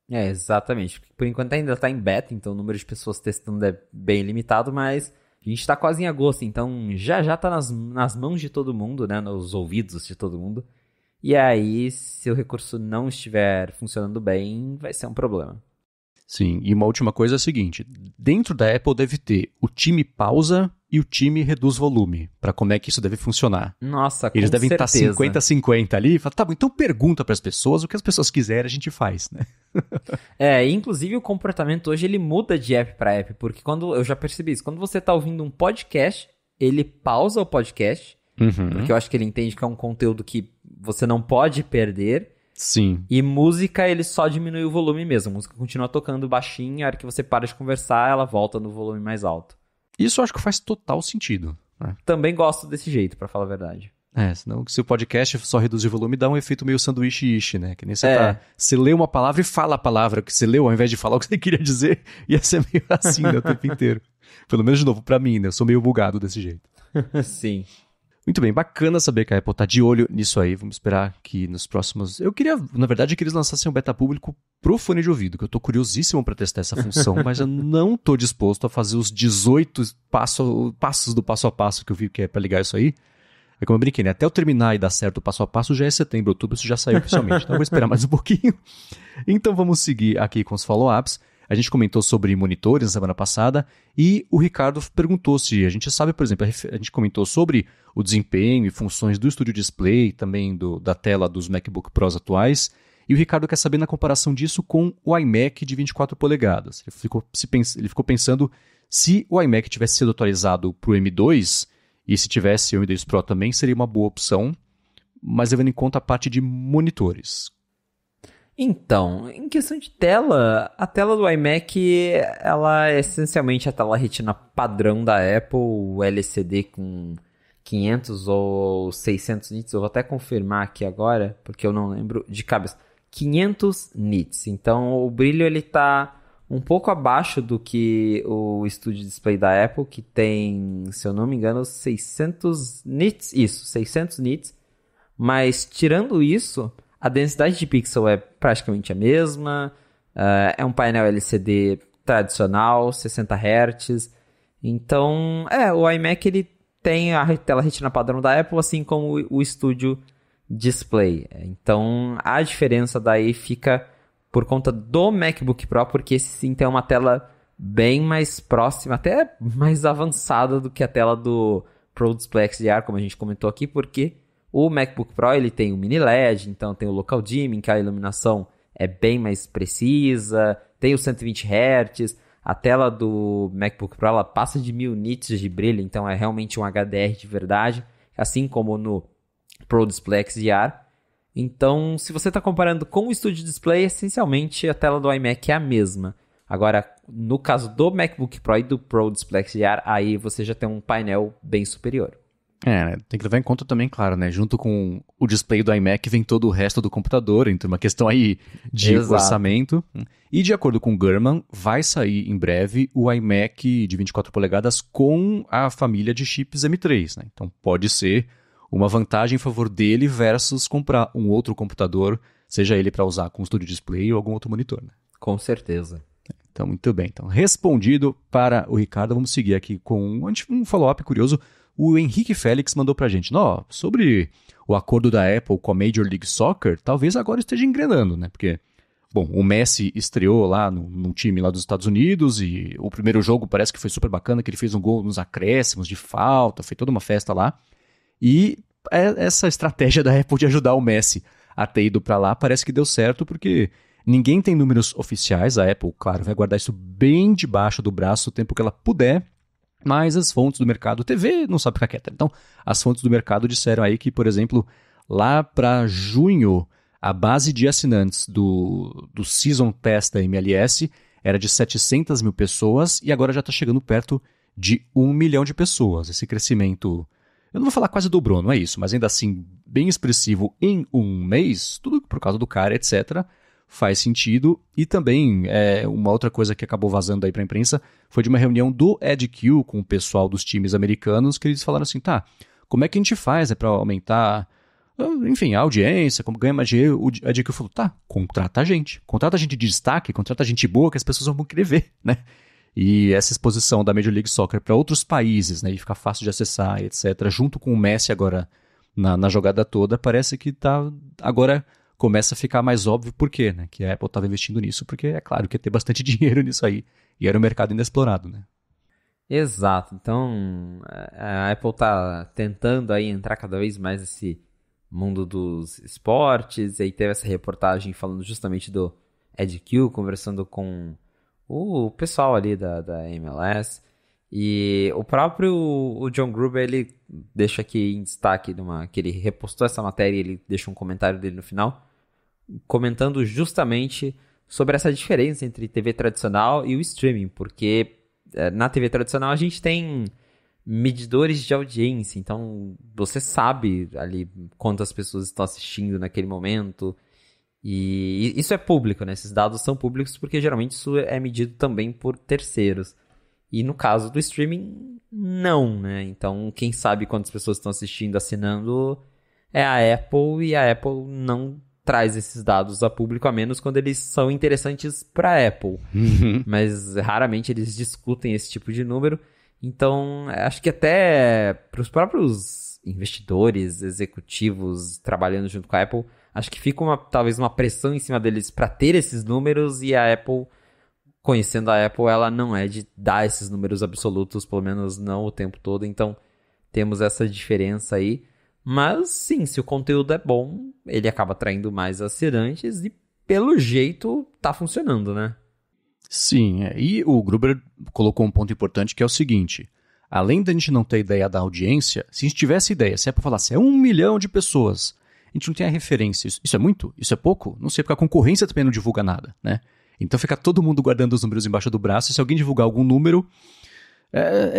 Exatamente. Por enquanto ainda tá em beta, então o número de pessoas testando é bem limitado, mas a gente tá quase em agosto, então já tá nas mãos de todo mundo, né? Nos ouvidos de todo mundo. E aí, se o recurso não estiver funcionando bem, vai ser um problema. Sim, e uma última coisa é a seguinte: dentro da Apple deve ter o time pausa e o time reduz volume, para como é que isso deve funcionar. Nossa, com Eles devem certeza. estar 50-50 ali, e fala, tá bom, então pergunta para as pessoas, o que as pessoas quiserem a gente faz, né? Inclusive o comportamento hoje ele muda de app para app, porque eu já percebi isso, quando você tá ouvindo um podcast, ele pausa o podcast, porque eu acho que ele entende que é um conteúdo que você não pode perder. Sim. E música, ele só diminui o volume mesmo. A música continua tocando baixinho, a hora que você para de conversar, ela volta no volume mais alto. Isso eu acho que faz total sentido. Né? Também gosto desse jeito, pra falar a verdade. Senão se o podcast só reduzir o volume, dá um efeito meio sanduíche-ishi, né? Que nem você lê uma palavra e fala a palavra que você leu ao invés de falar o que você queria dizer. Ia ser meio assim, né, o tempo inteiro. Pelo menos, de novo, pra mim, né? Eu sou meio bugado desse jeito. Sim. Muito bem, bacana saber que a Apple tá de olho nisso aí. Vamos esperar que nos próximos... Na verdade, que eles lançassem um beta público pro fone de ouvido, que eu tô curiosíssimo pra testar essa função, mas eu não tô disposto a fazer os 18 passos do passo a passo que eu vi que é pra ligar isso aí. É como eu brinquei, né? Até eu terminar e dar certo o passo a passo, já é setembro, outubro, isso já saiu oficialmente. Então eu vou esperar mais um pouquinho. Então vamos seguir aqui com os follow-ups. A gente comentou sobre monitores na semana passada e o Ricardo perguntou se a gente sabe, por exemplo, a gente comentou sobre o desempenho e funções do Studio Display, também da tela dos MacBook Pros atuais. E o Ricardo quer saber na comparação disso com o iMac de 24 polegadas. Ele ficou pensando se o iMac tivesse sido atualizado para o M2... E se tivesse o M2 Pro também, seria uma boa opção, mas levando em conta a parte de monitores. Então, em questão de tela, a tela do iMac, ela é essencialmente a tela retina padrão da Apple, o LCD com 500 ou 600 nits, eu vou até confirmar aqui agora, porque eu não lembro de cabeça. 500 nits, então o brilho ele tá um pouco abaixo do que o Studio Display da Apple, que tem, se eu não me engano, 600 nits. Isso, 600 nits. Mas, tirando isso, a densidade de pixel é praticamente a mesma. É um painel LCD tradicional, 60 Hz. Então, o iMac ele tem a tela retina padrão da Apple, assim como o Studio Display. Então, a diferença daí fica por conta do MacBook Pro, porque esse sim tem uma tela bem mais próxima, até mais avançada do que a tela do Pro Display XDR, como a gente comentou aqui, porque o MacBook Pro ele tem o mini LED, então tem o local dimming, que a iluminação é bem mais precisa, tem o 120 Hz, a tela do MacBook Pro ela passa de 1000 nits de brilho, então é realmente um HDR de verdade, assim como no Pro Display XDR. Então, se você está comparando com o Studio Display, essencialmente a tela do iMac é a mesma. Agora, no caso do MacBook Pro e do Pro Display XDR, aí você já tem um painel bem superior. Tem que levar em conta também, claro, né? Junto com o display do iMac vem todo o resto do computador, então uma questão aí de orçamento. E de acordo com o Gurman, vai sair em breve o iMac de 24 polegadas com a família de chips M3, né? Então pode ser uma vantagem em favor dele versus comprar um outro computador, seja ele para usar com o Studio Display ou algum outro monitor, né? Com certeza. Então, muito bem. Então, respondido para o Ricardo, vamos seguir aqui com um follow-up curioso. O Henrique Félix mandou pra gente, sobre o acordo da Apple com a Major League Soccer, talvez agora esteja engrenando, né? Porque, o Messi estreou lá num time lá dos Estados Unidos e o primeiro jogo parece que foi super bacana, que ele fez um gol nos acréscimos de falta, foi toda uma festa lá. E essa estratégia da Apple de ajudar o Messi a ter ido pra lá parece que deu certo, porque ninguém tem números oficiais. A Apple, claro, vai guardar isso bem debaixo do braço o tempo que ela puder, mas as fontes do mercado, TV não sabe ficar quieta. Então, as fontes do mercado disseram aí que, por exemplo, lá para junho, a base de assinantes do Season Pass da MLS era de 700 mil pessoas e agora já está chegando perto de 1 milhão de pessoas. Esse crescimento, eu não vou falar quase dobrou, não é isso, mas ainda assim bem expressivo em um mês, tudo por causa do cara, etc., faz sentido. E também, uma outra coisa que acabou vazando aí para a imprensa foi de uma reunião do EdQ com o pessoal dos times americanos, que eles falaram assim, como é que a gente faz para aumentar, enfim, a audiência, como ganhar mais dinheiro? O EdQ falou, contrata gente de destaque, contrata gente boa que as pessoas vão querer ver, né? E essa exposição da Major League Soccer para outros países, né, e ficar fácil de acessar, etc., junto com o Messi agora na jogada toda, parece que agora começa a ficar mais óbvio por quê, né? Que a Apple estava investindo nisso, porque é claro que ia ter bastante dinheiro nisso aí. E era um mercado inexplorado, né? Exato. Então, a Apple está tentando aí entrar cada vez mais nesse mundo dos esportes. E aí teve essa reportagem falando justamente do EdQ, conversando com o pessoal ali da MLS. E o próprio John Gruber, ele deixa aqui em destaque, que ele repostou essa matéria e ele deixa um comentário dele no final, comentando justamente sobre essa diferença entre TV tradicional e o streaming, porque na TV tradicional a gente tem medidores de audiência, então você sabe ali quantas pessoas estão assistindo naquele momento, e isso é público, né? Esses dados são públicos porque geralmente isso é medido também por terceiros. E no caso do streaming, não, né? Então quem sabe quantas pessoas estão assistindo, assinando é a Apple, e a Apple não traz esses dados a público, a menos quando eles são interessantes para a Apple. Mas raramente eles discutem esse tipo de número. Então, acho que até para os próprios investidores, executivos trabalhando junto com a Apple, acho que fica talvez uma pressão em cima deles para ter esses números, e a Apple, conhecendo a Apple, ela não é de dar esses números absolutos, pelo menos não o tempo todo. Então, temos essa diferença aí. Mas, sim, se o conteúdo é bom, ele acaba atraindo mais assinantes e, pelo jeito, tá funcionando, né? Sim, e o Gruber colocou um ponto importante que é o seguinte: além da gente não ter ideia da audiência, se a gente tivesse ideia, se a Apple falasse 1 milhão de pessoas, a gente não tem a referência. Isso é muito? Isso é pouco? Não sei, porque a concorrência também não divulga nada, né? Então fica todo mundo guardando os números embaixo do braço, e se alguém divulgar algum número...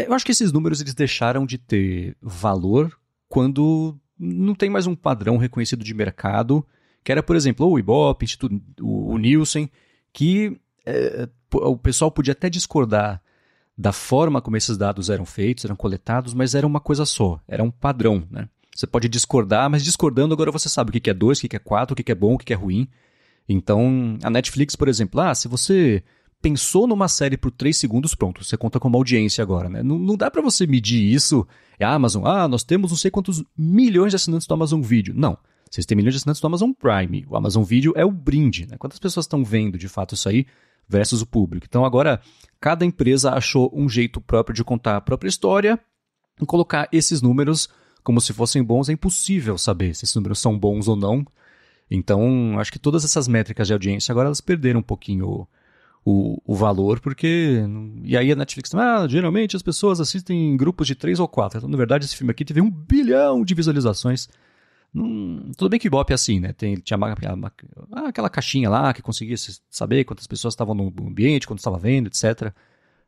eu acho que esses números eles deixaram de ter valor quando não tem mais um padrão reconhecido de mercado, que era, por exemplo, o Ibope, o Nielsen, que o pessoal podia até discordar da forma como esses dados eram feitos, eram coletados, mas era uma coisa só, era um padrão, né? Você pode discordar, mas discordando agora você sabe o que é 2, o que é 4, o que é bom, o que é ruim. Então, a Netflix, por exemplo, se você pensou numa série por 3 segundos, pronto, você conta como audiência agora, né? Não dá pra você medir isso. É a Amazon, nós temos não sei quantos milhões de assinantes do Amazon Video. Não, vocês têm milhões de assinantes do Amazon Prime. O Amazon Video é o brinde, né? Quantas pessoas estão vendo, de fato, isso aí versus o público. Então, agora, cada empresa achou um jeito próprio de contar a própria história e colocar esses números como se fossem bons. É impossível saber se esses números são bons ou não. Então, acho que todas essas métricas de audiência agora elas perderam um pouquinho o valor, porque... E aí a Netflix também, geralmente as pessoas assistem em grupos de 3 ou 4. Então, na verdade, esse filme aqui teve 1 bilhão de visualizações. Tudo bem que o Ibope é assim, né? Tinha aquela caixinha lá que conseguia saber quantas pessoas estavam no ambiente, quando estava vendo, etc.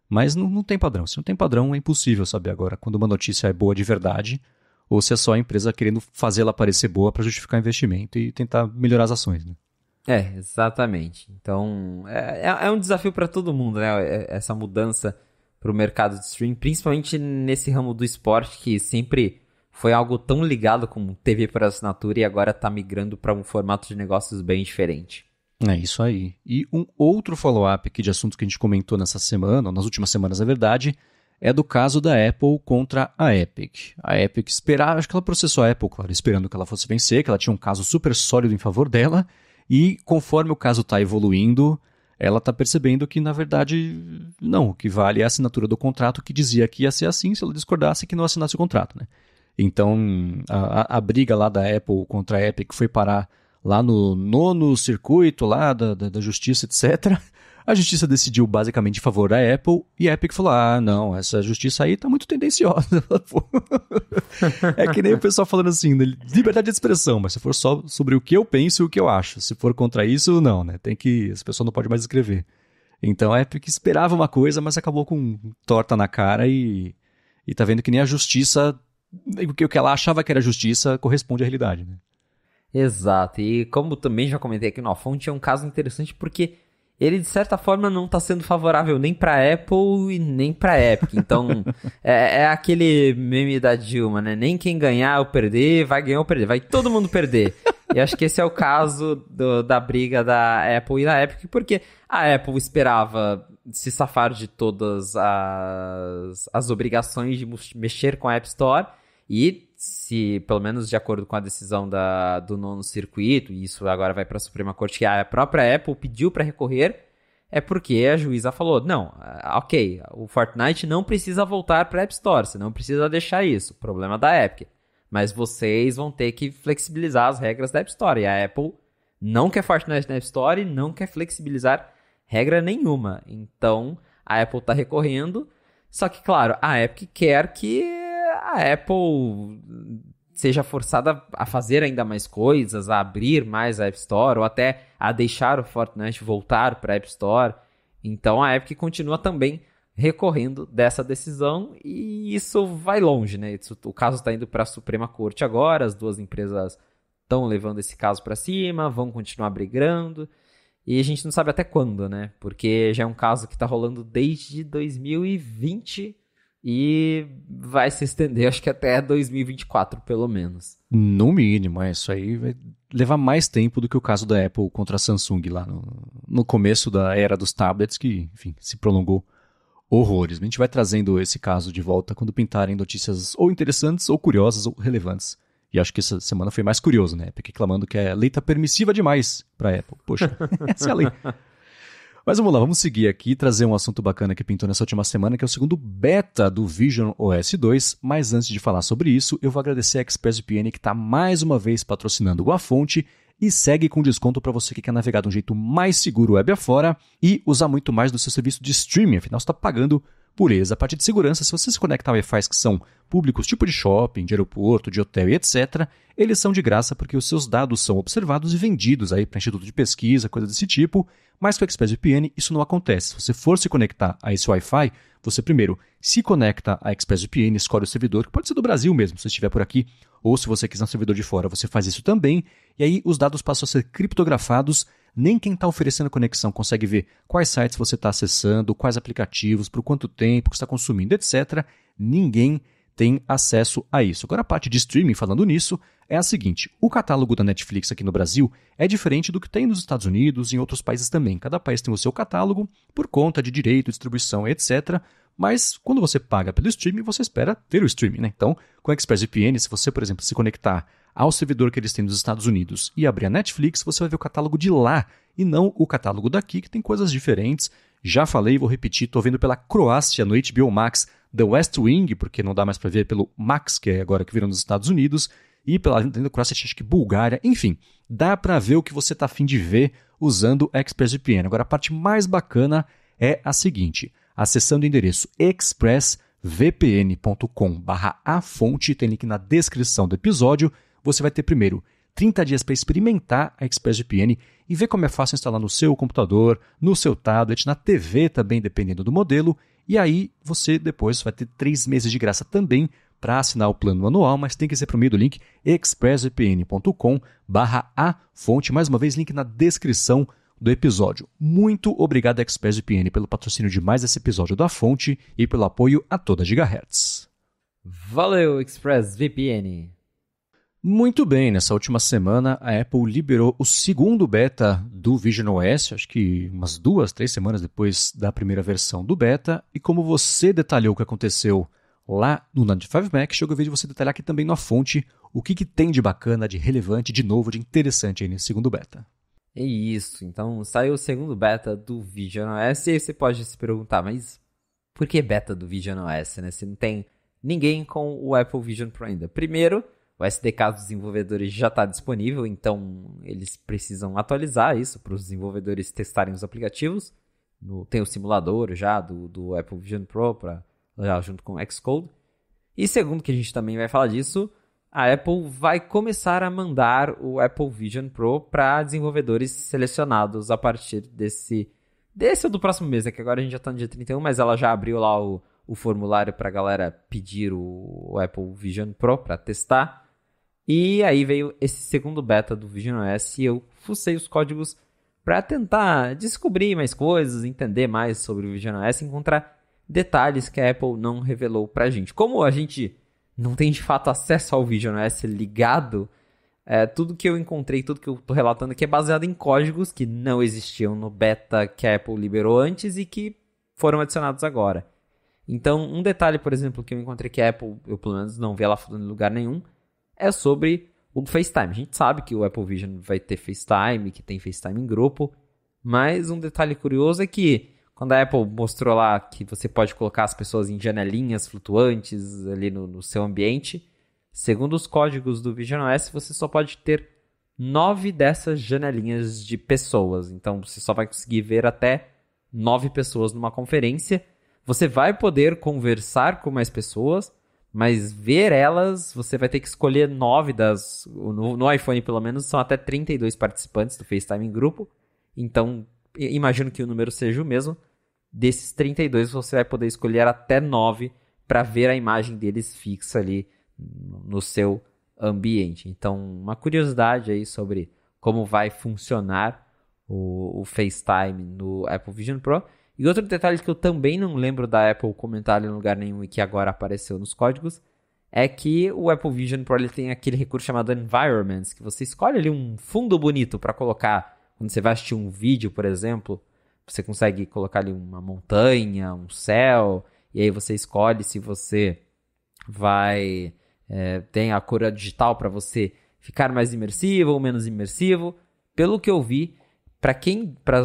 Mas não tem padrão. Se não tem padrão, é impossível saber agora quando uma notícia é boa de verdade ou se é só a empresa querendo fazer ela parecer boa para justificar investimento e tentar melhorar as ações, né? Exatamente. Então, é um desafio para todo mundo, né? Essa mudança para o mercado de streaming, principalmente nesse ramo do esporte, que sempre foi algo tão ligado com TV por assinatura e agora está migrando para um formato de negócios bem diferente. É isso aí. E um outro follow-up aqui de assuntos que a gente comentou nessa semana, ou nas últimas semanas, na verdade, é do caso da Apple contra a Epic. A Epic esperava, acho que ela processou a Apple, claro, esperando que ela fosse vencer, que ela tinha um caso super sólido em favor dela, e conforme o caso está evoluindo, ela está percebendo que, na verdade, não, o que vale é a assinatura do contrato que dizia que ia ser assim se ela discordasse que não assinasse o contrato, né? Então, a briga lá da Apple contra a Epic foi parar lá no 9º circuito lá da justiça, etc. A justiça decidiu basicamente em favor da Apple e a Epic falou, não, essa justiça aí tá muito tendenciosa. É que nem o pessoal falando assim, liberdade de expressão, mas se for só sobre o que eu penso e o que eu acho. Se for contra isso, não, né? Essa pessoa não pode mais escrever. Então a Epic esperava uma coisa, mas acabou com torta na cara e tá vendo que nem a justiça, o que ela achava que era justiça, corresponde à realidade, né? Exato, e como também já comentei aqui no Fonte, é um caso interessante porque ele, de certa forma, não está sendo favorável nem para a Apple e nem para a Epic. Então, é aquele meme da Dilma, né? Nem quem ganhar ou perder, vai ganhar ou perder. Vai todo mundo perder. E acho que esse é o caso da briga da Apple e da Epic, porque a Apple esperava se safar de todas as obrigações de mexer com a App Store e, se, pelo menos de acordo com a decisão do 9º circuito, e isso agora vai para a Suprema Corte, que a própria Apple pediu para recorrer, é porque a juíza falou, não, ok, o Fortnite não precisa voltar para a App Store, você não precisa deixar isso, problema da Epic, mas vocês vão ter que flexibilizar as regras da App Store, e a Apple não quer Fortnite na App Store e não quer flexibilizar regra nenhuma, então a Apple está recorrendo, só que, claro, a Epic quer que a Apple seja forçada a fazer ainda mais coisas, a abrir mais a App Store, ou até a deixar o Fortnite voltar para a App Store. Então a Epic continua também recorrendo dessa decisão e isso vai longe, né? O caso está indo para a Suprema Corte agora, as duas empresas estão levando esse caso para cima, vão continuar brigando e a gente não sabe até quando, né? Porque já é um caso que está rolando desde 2020 e vai se estender, acho que até 2024, pelo menos. No mínimo, isso aí vai levar mais tempo do que o caso da Apple contra a Samsung lá no começo da era dos tablets, que, enfim, se prolongou horrores. A gente vai trazendo esse caso de volta quando pintarem notícias ou interessantes, ou curiosas, ou relevantes. E acho que essa semana foi mais curioso, né? Porque reclamando que a lei tá permissiva demais pra Apple. Poxa, essa é a lei. Mas vamos lá, vamos seguir aqui e trazer um assunto bacana que pintou nessa última semana, que é o segundo beta do Vision OS 2. Mas antes de falar sobre isso, eu vou agradecer a ExpressVPN que está mais uma vez patrocinando o A Fonte e segue com desconto para você que quer navegar de um jeito mais seguro web afora e usar muito mais do seu serviço de streaming. Afinal, você está pagando por eles. A parte de segurança, se você se conectar a Wi-Fi que são públicos, tipo de shopping, de aeroporto, de hotel e etc., eles são de graça porque os seus dados são observados e vendidos aí para instituto de pesquisa, coisa desse tipo. Mas com o ExpressVPN isso não acontece. Se você for se conectar a esse Wi-Fi, você primeiro se conecta a ExpressVPN, escolhe o servidor, que pode ser do Brasil mesmo, se você estiver por aqui, ou se você quiser um servidor de fora, você faz isso também, e aí os dados passam a ser criptografados, nem quem está oferecendo conexão consegue ver quais sites você está acessando, quais aplicativos, por quanto tempo que está consumindo, etc. Ninguém tem acesso a isso. Agora a parte de streaming, falando nisso, é a seguinte: o catálogo da Netflix aqui no Brasil é diferente do que tem nos Estados Unidos e em outros países também. Cada país tem o seu catálogo por conta de direito, distribuição, etc. Mas quando você paga pelo streaming, você espera ter o streaming, né? Então, com a ExpressVPN, se você, por exemplo, se conectar ao servidor que eles têm nos Estados Unidos e abrir a Netflix, você vai ver o catálogo de lá e não o catálogo daqui, que tem coisas diferentes. Já falei, vou repetir, estou vendo pela Croácia no HBO Max The West Wing, porque não dá mais para ver pelo Max, que é agora que viram nos Estados Unidos, e pela Croácia, acho que Bulgária, enfim, dá para ver o que você está a fim de ver usando a ExpressVPN. Agora, a parte mais bacana é a seguinte: acessando o endereço expressvpn.com/afonte, tem link na descrição do episódio, você vai ter primeiro 30 dias para experimentar a ExpressVPN e ver como é fácil instalar no seu computador, no seu tablet, na TV também, dependendo do modelo. E aí você depois vai ter 3 meses de graça também para assinar o plano anual, mas tem que ser por meio do link expressvpn.com/afonte. Mais uma vez, link na descrição do episódio. Muito obrigado, ExpressVPN, pelo patrocínio de mais esse episódio da Fonte e pelo apoio a toda Gigahertz. Valeu, ExpressVPN! Muito bem, nessa última semana a Apple liberou o segundo beta do Vision OS, acho que umas 2, 3 semanas depois da primeira versão do beta, e como você detalhou o que aconteceu lá no 95 Mac, chegou a vez de você detalhar aqui também na Fonte o que tem de bacana, de relevante, de novo, de interessante aí nesse segundo beta. É isso, então saiu o segundo beta do Vision OS e aí você pode se perguntar, mas por que beta do Vision OS, né? Se não tem ninguém com o Apple Vision Pro ainda. Primeiro, o SDK dos desenvolvedores já está disponível, então eles precisam atualizar isso para os desenvolvedores testarem os aplicativos. Tem o simulador já do Apple Vision Pro já junto com o Xcode. E segundo, que a gente também vai falar disso, a Apple vai começar a mandar o Apple Vision Pro para desenvolvedores selecionados a partir desse ou do próximo mês, né? Que agora a gente já está no dia 31, mas ela já abriu lá o formulário para a galera pedir o Apple Vision Pro para testar. E aí veio esse segundo beta do Vision OS e eu fucei os códigos para tentar descobrir mais coisas, entender mais sobre o Vision OS e encontrar detalhes que a Apple não revelou pra gente. Como a gente não tem de fato acesso ao Vision OS ligado, tudo que eu encontrei, tudo que eu tô relatando aqui é baseado em códigos que não existiam no beta que a Apple liberou antes e que foram adicionados agora. Então, um detalhe, por exemplo, que eu encontrei que a Apple, eu pelo menos não vi ela falando em lugar nenhum, é sobre o FaceTime. A gente sabe que o Apple Vision vai ter FaceTime, que tem FaceTime em grupo, mas um detalhe curioso é que quando a Apple mostrou lá que você pode colocar as pessoas em janelinhas flutuantes ali no seu ambiente, segundo os códigos do Vision OS, você só pode ter 9 dessas janelinhas de pessoas. Então você só vai conseguir ver até 9 pessoas numa conferência. Você vai poder conversar com mais pessoas, mas ver elas, você vai ter que escolher 9 das... No iPhone, pelo menos, são até 32 participantes do FaceTime em grupo. Então, imagino que o número seja o mesmo. Desses 32, você vai poder escolher até 9 para ver a imagem deles fixa ali no seu ambiente. Então, uma curiosidade aí sobre como vai funcionar o FaceTime no Apple Vision Pro. E outro detalhe que eu também não lembro da Apple comentar em lugar nenhum e que agora apareceu nos códigos é que o Apple Vision Pro ele tem aquele recurso chamado Environments, que você escolhe ali um fundo bonito para colocar quando você vai assistir um vídeo, por exemplo. Você consegue colocar ali uma montanha, um céu, e aí você escolhe se você vai... tem a cor digital para você ficar mais imersivo ou menos imersivo. Pelo que eu vi,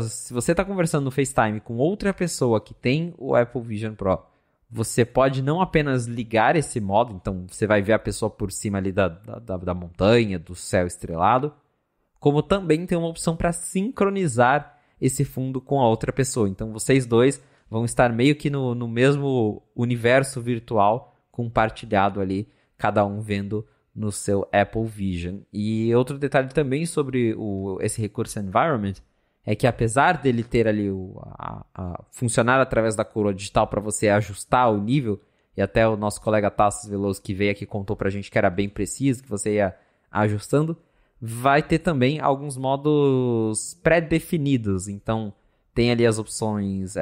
se você está conversando no FaceTime com outra pessoa que tem o Apple Vision Pro, você pode não apenas ligar esse modo, então você vai ver a pessoa por cima ali da montanha, do céu estrelado, como também tem uma opção para sincronizar esse fundo com a outra pessoa. Então vocês dois vão estar meio que no mesmo universo virtual compartilhado ali, cada um vendo no seu Apple Vision. E outro detalhe também sobre esse recurso Environment é que apesar dele ter ali funcionar através da coroa digital para você ajustar o nível, e até o nosso colega Tassos Veloso que veio aqui contou pra gente que era bem preciso, que você ia ajustando, vai ter também alguns modos pré-definidos. Então tem ali as opções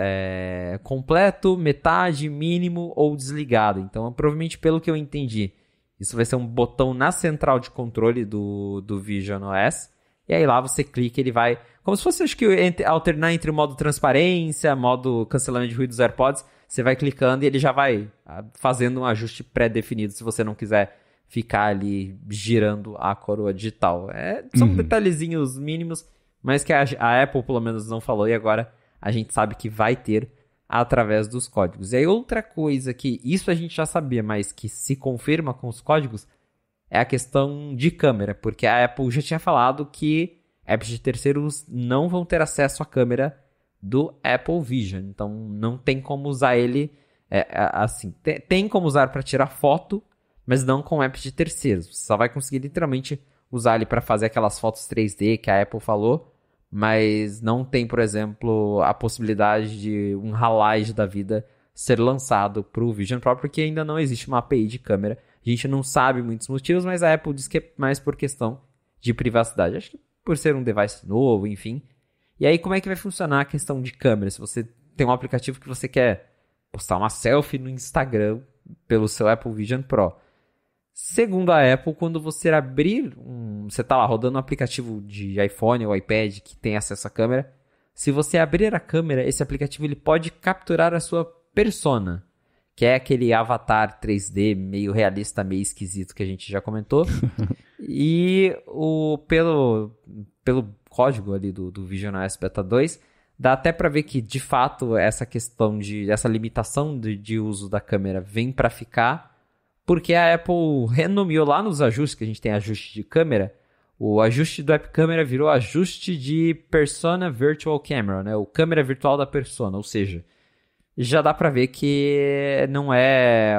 completo, metade, mínimo ou desligado. Então provavelmente pelo que eu entendi, isso vai ser um botão na central de controle do Vision OS. E aí lá você clica, ele vai... Como se fosse, acho que, alternar entre o modo transparência, modo cancelamento de ruído dos AirPods. Você vai clicando e ele já vai fazendo um ajuste pré-definido se você não quiser ficar ali girando a coroa digital. São detalhezinhos mínimos, mas que a Apple pelo menos não falou. E agora a gente sabe que vai ter através dos códigos. E aí outra coisa que isso a gente já sabia, mas que se confirma com os códigos, é a questão de câmera, porque a Apple já tinha falado que apps de terceiros não vão ter acesso à câmera do Apple Vision, então não tem como usar ele assim. Tem como usar para tirar foto, mas não com apps de terceiros. Você só vai conseguir literalmente usar ele para fazer aquelas fotos 3D que a Apple falou, mas não tem, por exemplo, a possibilidade de um Halide da vida ser lançado para o Vision Pro, porque ainda não existe uma API de câmera. A gente não sabe muitos motivos, mas a Apple diz que é mais por questão de privacidade. Acho que por ser um device novo, enfim. E aí, como é que vai funcionar a questão de câmera? Se você tem um aplicativo que você quer postar uma selfie no Instagram pelo seu Apple Vision Pro. Segundo a Apple, quando você abrir você está lá rodando um aplicativo de iPhone ou iPad que tem acesso à câmera, se você abrir a câmera, esse aplicativo ele pode capturar a sua persona, que é aquele avatar 3D meio realista, meio esquisito que a gente já comentou. E pelo código ali do Vision OS Beta 2, dá até para ver que, de fato, essa questão essa limitação de uso da câmera vem para ficar, porque a Apple renomeou lá nos ajustes, que a gente tem ajuste de câmera, o ajuste do App Camera virou ajuste de Persona Virtual Camera, né? O câmera virtual da persona, ou seja, já dá para ver que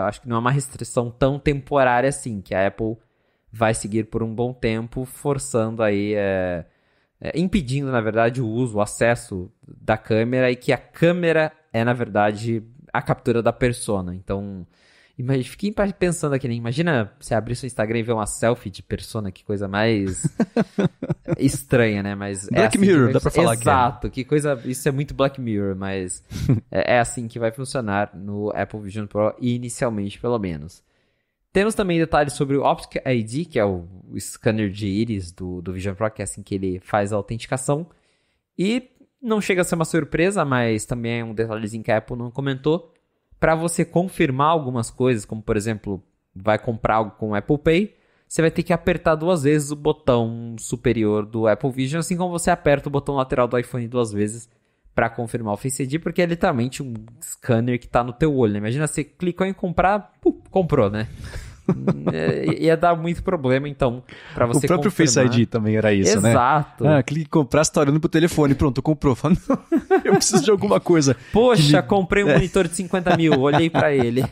acho que não é uma restrição tão temporária assim, que a Apple vai seguir por um bom tempo, forçando aí, impedindo, na verdade, o uso, o acesso da câmera, e que a câmera é, na verdade, a captura da persona. Então, fiquei pensando aqui, né? Imagina você abrir seu Instagram e ver uma selfie de persona, que coisa mais estranha, né? Mas Black assim Mirror, dá pra falar. Exato, que coisa... Isso é muito Black Mirror, mas é assim que vai funcionar no Apple Vision Pro, inicialmente, pelo menos. Temos também detalhes sobre o Optic ID, que é o scanner de íris do Vision Pro, que é assim que ele faz a autenticação. E não chega a ser uma surpresa, mas também é um detalhezinho que a Apple não comentou. Para você confirmar algumas coisas, como por exemplo, vai comprar algo com o Apple Pay, você vai ter que apertar 2 vezes o botão superior do Apple Vision, assim como você aperta o botão lateral do iPhone 2 vezes para confirmar o Face ID, porque é literalmente um scanner que está no teu olho, né? Imagina, você clicou em comprar, comprou, né? Ia dar muito problema, então, para você confirmar. O próprio Face ID também era isso, Exato. né? Exato. Clique em comprar, você tá olhando pro telefone, pronto, comprou. Fala, eu preciso de alguma coisa. Poxa, comprei um monitor de 50 mil, olhei para ele.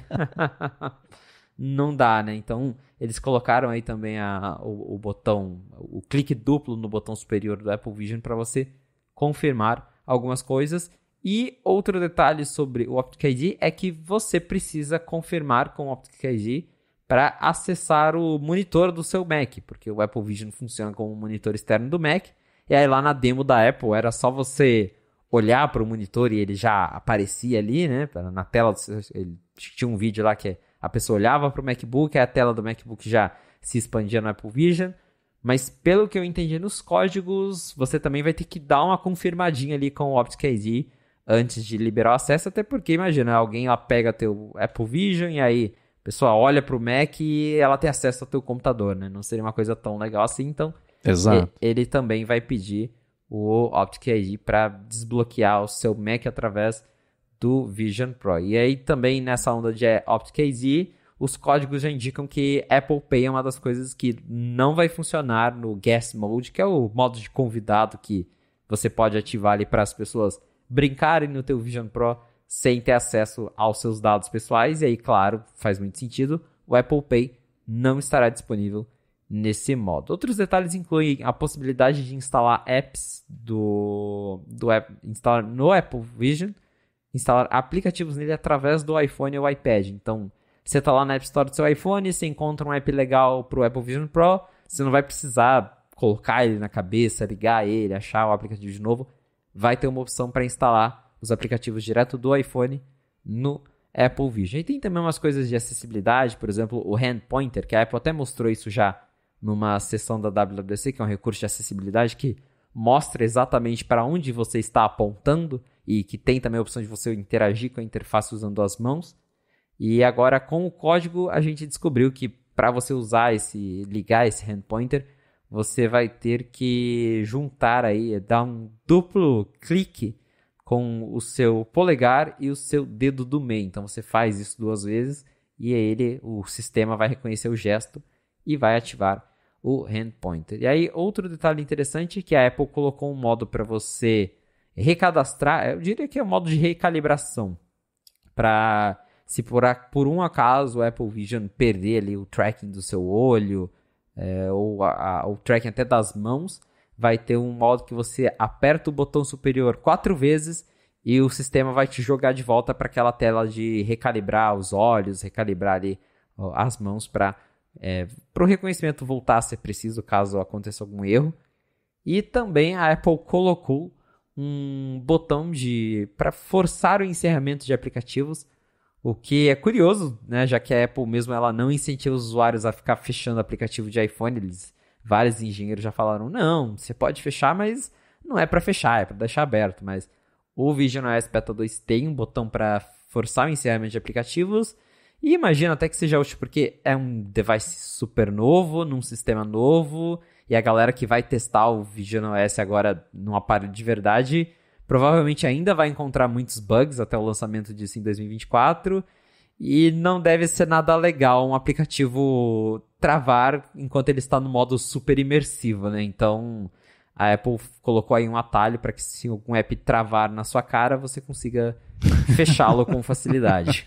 Não dá, né? Então, eles colocaram aí também o botão, o clique duplo no botão superior do Apple Vision para você confirmar algumas coisas. E outro detalhe sobre o Optic ID é que você precisa confirmar com o Optic ID para acessar o monitor do seu Mac, porque o Apple Vision funciona como um monitor externo do Mac. E aí lá na demo da Apple era só você olhar para o monitor e ele já aparecia ali, né? Na tela, ele tinha um vídeo lá que a pessoa olhava para o MacBook, aí a tela do MacBook já se expandia no Apple Vision. Mas pelo que eu entendi nos códigos, você também vai ter que dar uma confirmadinha ali com o Optic ID antes de liberar o acesso, até porque, imagina, alguém lá pega teu Apple Vision e aí a pessoa olha pro Mac e ela tem acesso ao teu computador, né? Não seria uma coisa tão legal assim, então Exato. ele também vai pedir o Optic ID para desbloquear o seu Mac através do Vision Pro. E aí também nessa onda de Optic ID, os códigos já indicam que Apple Pay é uma das coisas que não vai funcionar no Guest Mode, que é o modo de convidado que você pode ativar ali para as pessoas brincarem no teu Vision Pro sem ter acesso aos seus dados pessoais. E aí, claro, faz muito sentido, o Apple Pay não estará disponível nesse modo. Outros detalhes incluem a possibilidade de instalar apps instalar no Apple Vision, instalar aplicativos nele através do iPhone ou iPad. Então, você está lá na App Store do seu iPhone, você encontra um app legal para o Apple Vision Pro, você não vai precisar colocar ele na cabeça, ligar ele, achar o aplicativo de novo. Vai ter uma opção para instalar os aplicativos direto do iPhone no Apple Vision. E tem também umas coisas de acessibilidade, por exemplo, o Hand Pointer, que a Apple até mostrou isso já numa sessão da WWDC, que é um recurso de acessibilidade que mostra exatamente para onde você está apontando e que tem também a opção de você interagir com a interface usando as mãos. E agora, com o código, a gente descobriu que para você ligar esse Hand Pointer, você vai ter que juntar aí, dar um duplo clique com o seu polegar e o seu dedo do meio. Então você faz isso 2 vezes e o sistema vai reconhecer o gesto e vai ativar o Hand Pointer. E aí outro detalhe interessante é que a Apple colocou um modo para você recadastrar, eu diria que é um modo de recalibração, para se por um acaso o Apple Vision perder ali o tracking do seu olho, ou o tracking até das mãos, vai ter um modo que você aperta o botão superior 4 vezes e o sistema vai te jogar de volta para aquela tela de recalibrar os olhos, recalibrar ali as mãos para o reconhecimento voltar a ser preciso caso aconteça algum erro. E também a Apple colocou um botão para forçar o encerramento de aplicativos, o que é curioso, né? Já que a Apple mesmo ela não incentiva os usuários a ficar fechando aplicativo de iPhone. Vários engenheiros já falaram, não, você pode fechar, mas não é para fechar, é para deixar aberto. Mas o visionOS Beta 2 tem um botão para forçar o encerramento de aplicativos. E imagina até que seja útil, porque é um device super novo, num sistema novo, e a galera que vai testar o visionOS agora num aparelho de verdade provavelmente ainda vai encontrar muitos bugs até o lançamento disso em 2024, e não deve ser nada legal um aplicativo travar enquanto ele está no modo super imersivo, né? Então a Apple colocou aí um atalho para que se algum app travar na sua cara, você consiga fechá-lo com facilidade.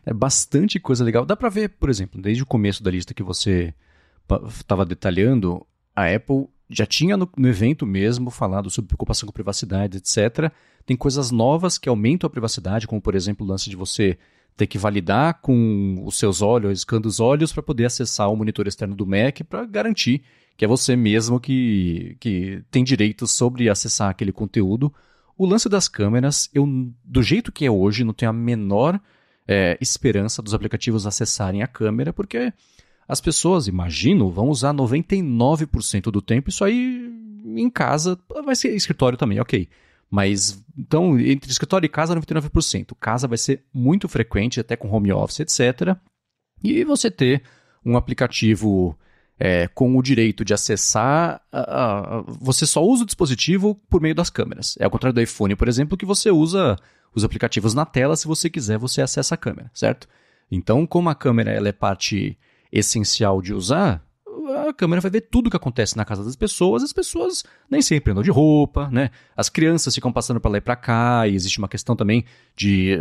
É bastante coisa legal. Dá para ver, por exemplo, desde o começo da lista que você estava detalhando, a Apple já tinha no evento mesmo falado sobre preocupação com privacidade, etc. Tem coisas novas que aumentam a privacidade, como, por exemplo, o lance de você ter que validar com os seus olhos, riscando os olhos, para poder acessar o monitor externo do Mac, para garantir que é você mesmo que tem direito sobre acessar aquele conteúdo. O lance das câmeras, do jeito que é hoje, não tenho a menor esperança dos aplicativos acessarem a câmera, porque as pessoas, imagino, vão usar 99% do tempo. Isso aí em casa, vai ser escritório também, ok. Mas, então, entre escritório e casa, 99%. Casa vai ser muito frequente, até com home office, etc. E você ter um aplicativo com o direito de acessar, você só usa o dispositivo por meio das câmeras. É ao contrário do iPhone, por exemplo, que você usa os aplicativos na tela, se você quiser, você acessa a câmera, certo? Então, como a câmera ela é parte essencial de usar, a câmera vai ver tudo o que acontece na casa das pessoas. As pessoas nem sempre andam de roupa, né? As crianças ficam passando para lá e para cá, e existe uma questão também de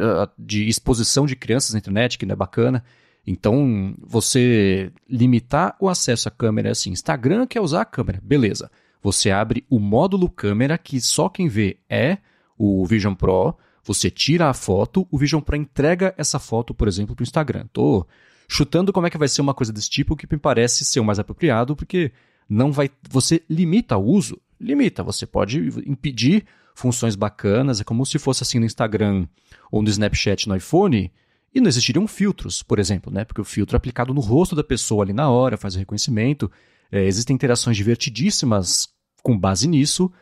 exposição de crianças na internet, que não é bacana. Então, você limitar o acesso à câmera é assim, Instagram quer usar a câmera, beleza. Você abre o módulo câmera, que só quem vê é o Vision Pro, você tira a foto, o Vision Pro entrega essa foto, por exemplo, para o Instagram. Tô chutando como é que vai ser uma coisa desse tipo, que me parece ser o mais apropriado, porque não vai, você limita o uso? Limita, você pode impedir funções bacanas, é como se fosse assim no Instagram ou no Snapchat no iPhone, e não existiriam filtros, por exemplo, né? Porque o filtro é aplicado no rosto da pessoa ali na hora, faz o reconhecimento, existem interações divertidíssimas com base nisso,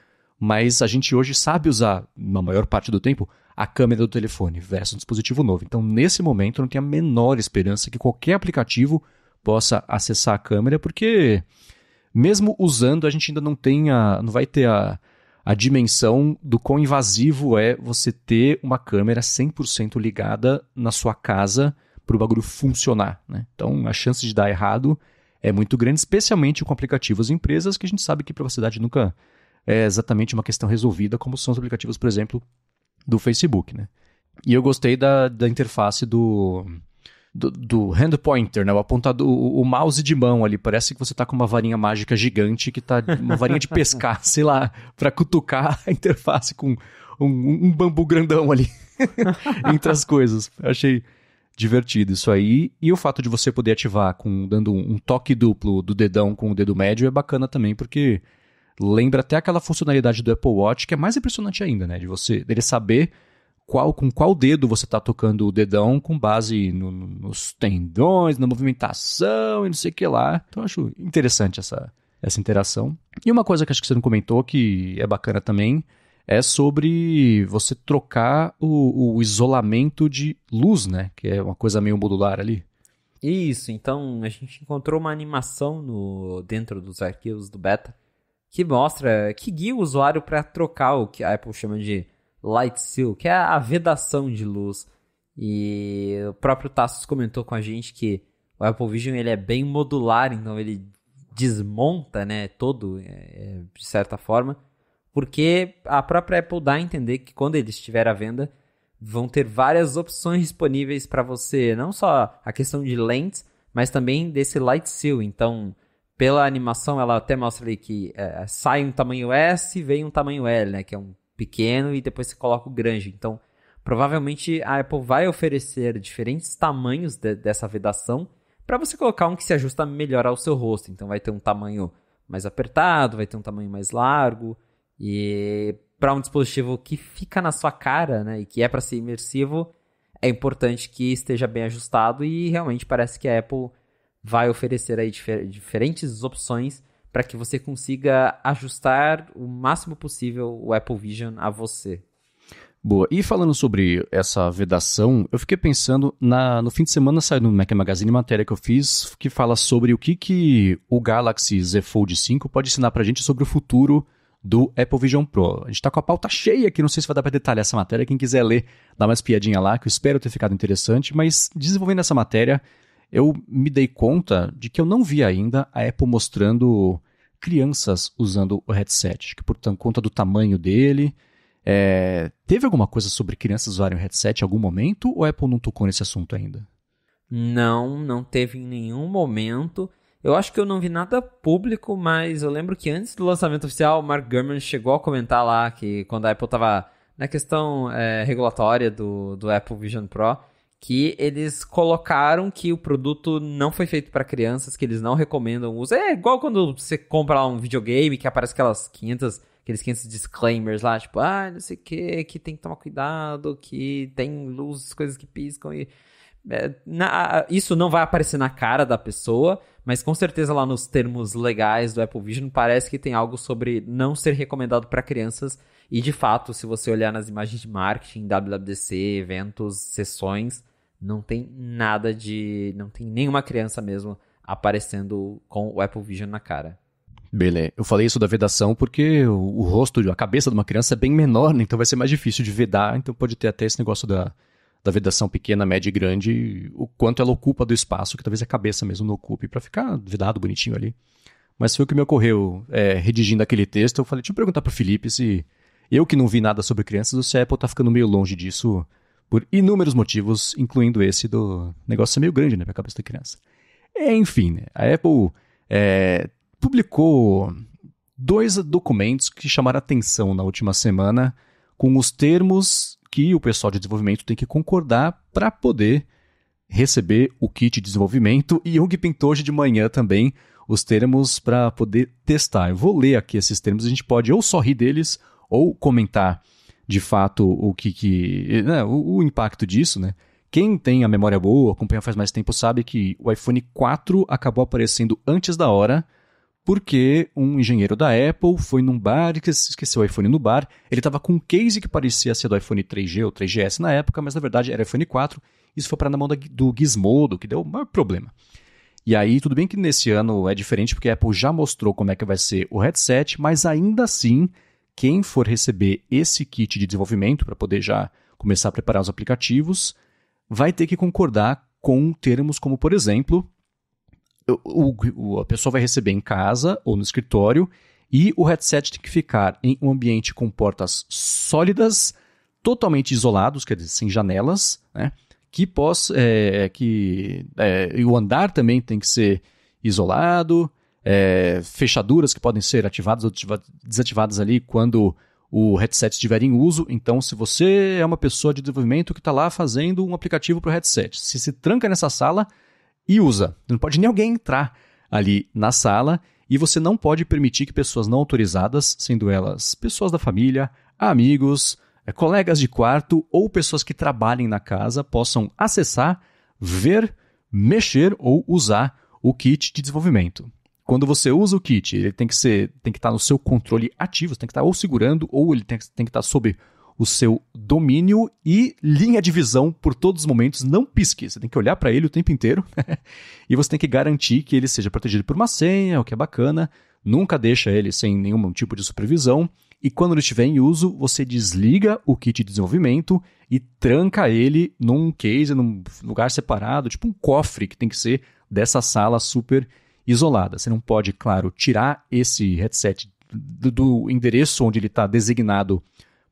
mas a gente hoje sabe usar, na maior parte do tempo, a câmera do telefone versus um dispositivo novo. Então, nesse momento, eu não tenho a menor esperança que qualquer aplicativo possa acessar a câmera, porque mesmo usando, a gente ainda não vai ter a dimensão do quão invasivo é você ter uma câmera 100% ligada na sua casa para o bagulho funcionar, né? Então, a chance de dar errado é muito grande, especialmente com aplicativos e empresas, que a gente sabe que privacidade nunca é exatamente uma questão resolvida, como são os aplicativos, por exemplo, do Facebook, né? E eu gostei da interface do hand pointer, né? O apontador, o mouse de mão ali. Parece que você tá com uma varinha mágica gigante, que tá uma varinha de pescar, sei lá, para cutucar a interface com um bambu grandão ali entre as coisas. Eu achei divertido isso aí. E o fato de você poder ativar dando um toque duplo do dedão com o dedo médio é bacana também, porque lembra até aquela funcionalidade do Apple Watch, que é mais impressionante ainda, né? Dele saber com qual dedo você está tocando o dedão com base nos tendões, na movimentação e não sei o que lá. Então eu acho interessante essa interação. E uma coisa que acho que você não comentou, que é bacana também, é sobre você trocar o isolamento de luz, né? Que é uma coisa meio modular ali. Isso, então a gente encontrou uma animação dentro dos arquivos do beta que guia o usuário para trocar o que a Apple chama de Light Seal, que é a vedação de luz. E o próprio Tassos comentou com a gente que o Apple Vision ele é bem modular, então ele desmonta, né, todo, de certa forma, porque a própria Apple dá a entender que quando ele estiver à venda, vão ter várias opções disponíveis para você, não só a questão de lentes, mas também desse Light Seal. Então, pela animação, ela até mostra ali que sai um tamanho S e vem um tamanho L, né, que é um pequeno, e depois você coloca o grande. Então, provavelmente a Apple vai oferecer diferentes tamanhos dessa vedação para você colocar um que se ajusta melhor ao seu rosto. Então, vai ter um tamanho mais apertado, vai ter um tamanho mais largo. E para um dispositivo que fica na sua cara, né, e que é para ser imersivo, é importante que esteja bem ajustado, e realmente parece que a Apple vai oferecer aí diferentes opções para que você consiga ajustar o máximo possível o Apple Vision a você. Boa. E falando sobre essa vedação, eu fiquei pensando, no fim de semana saiu no Mac Magazine matéria que eu fiz, que fala sobre o que o Galaxy Z Fold 5 pode ensinar pra gente sobre o futuro do Apple Vision Pro. A gente tá com a pauta cheia aqui, não sei se vai dar pra detalhar essa matéria, quem quiser ler, dá uma espiadinha lá, que eu espero ter ficado interessante, mas desenvolvendo essa matéria, eu me dei conta de que eu não vi ainda a Apple mostrando crianças usando o headset, que por conta do tamanho dele. Teve alguma coisa sobre crianças usarem o headset em algum momento, ou a Apple não tocou nesse assunto ainda? Não teve em nenhum momento. Eu acho que eu não vi nada público, mas eu lembro que antes do lançamento oficial, o Mark Gurman chegou a comentar lá que quando a Apple estava na questão regulatória do Apple Vision Pro, que eles colocaram que o produto não foi feito para crianças, que eles não recomendam o uso. É igual quando você compra lá um videogame que aparece aqueles 500 disclaimers lá, tipo, não sei o que tem que tomar cuidado, que tem luzes, coisas que piscam e... isso não vai aparecer na cara da pessoa, mas com certeza lá nos termos legais do Apple Vision parece que tem algo sobre não ser recomendado para crianças, e de fato, se você olhar nas imagens de marketing, WWDC, eventos, sessões, não tem não tem nenhuma criança mesmo aparecendo com o Apple Vision na cara. Beleza, eu falei isso da vedação porque o rosto, a cabeça de uma criança é bem menor, né? Então vai ser mais difícil de vedar, então pode ter até esse negócio da vedação pequena, média e grande, o quanto ela ocupa do espaço, que talvez a cabeça mesmo não ocupe, para ficar vedado bonitinho ali. Mas foi o que me ocorreu redigindo aquele texto. Eu falei, deixa eu perguntar pro Felipe se eu que não vi nada sobre crianças, ou se a Apple tá ficando meio longe disso por inúmeros motivos, incluindo esse do negócio ser meio grande, né, pra cabeça da criança. Enfim, né, a Apple publicou 2 documentos que chamaram atenção na última semana com os termos que o pessoal de desenvolvimento tem que concordar para poder receber o kit de desenvolvimento, e um que pintou hoje de manhã também os termos para poder testar. Eu vou ler aqui esses termos, a gente pode ou só rir deles ou comentar de fato o impacto disso, né? Quem tem a memória boa, acompanha faz mais tempo, sabe que o iPhone 4 acabou aparecendo antes da hora porque um engenheiro da Apple foi num bar e esqueceu o iPhone no bar. Ele estava com um case que parecia ser do iPhone 3G ou 3GS na época, mas na verdade era iPhone 4. Isso foi para na mão do Gizmodo, que deu o maior problema. E aí, tudo bem que nesse ano é diferente, porque a Apple já mostrou como é que vai ser o headset, mas ainda assim, quem for receber esse kit de desenvolvimento para poder já começar a preparar os aplicativos, vai ter que concordar com termos como, por exemplo, a pessoa vai receber em casa ou no escritório e o headset tem que ficar em um ambiente com portas sólidas, totalmente isolados, quer dizer, sem janelas, né? E o andar também tem que ser isolado, fechaduras que podem ser ativadas ou desativadas ali quando o headset estiver em uso. Então, se você é uma pessoa de desenvolvimento que está lá fazendo um aplicativo para o headset, se tranca nessa sala e usa. Não pode nem alguém entrar ali na sala, e você não pode permitir que pessoas não autorizadas, sendo elas pessoas da família, amigos, colegas de quarto ou pessoas que trabalhem na casa, possam acessar, ver, mexer ou usar o kit de desenvolvimento. Quando você usa o kit, ele tem que estar no seu controle ativo, você tem que estar ou segurando ou ele tem que estar sob o seu domínio e linha de visão por todos os momentos, não pisque. Você tem que olhar para ele o tempo inteiro e você tem que garantir que ele seja protegido por uma senha, o que é bacana. Nunca deixa ele sem nenhum tipo de supervisão. E quando ele estiver em uso, você desliga o kit de desenvolvimento e tranca ele num case, num lugar separado, tipo um cofre que tem que ser dessa sala super isolada. Você não pode, claro, tirar esse headset do endereço onde ele está designado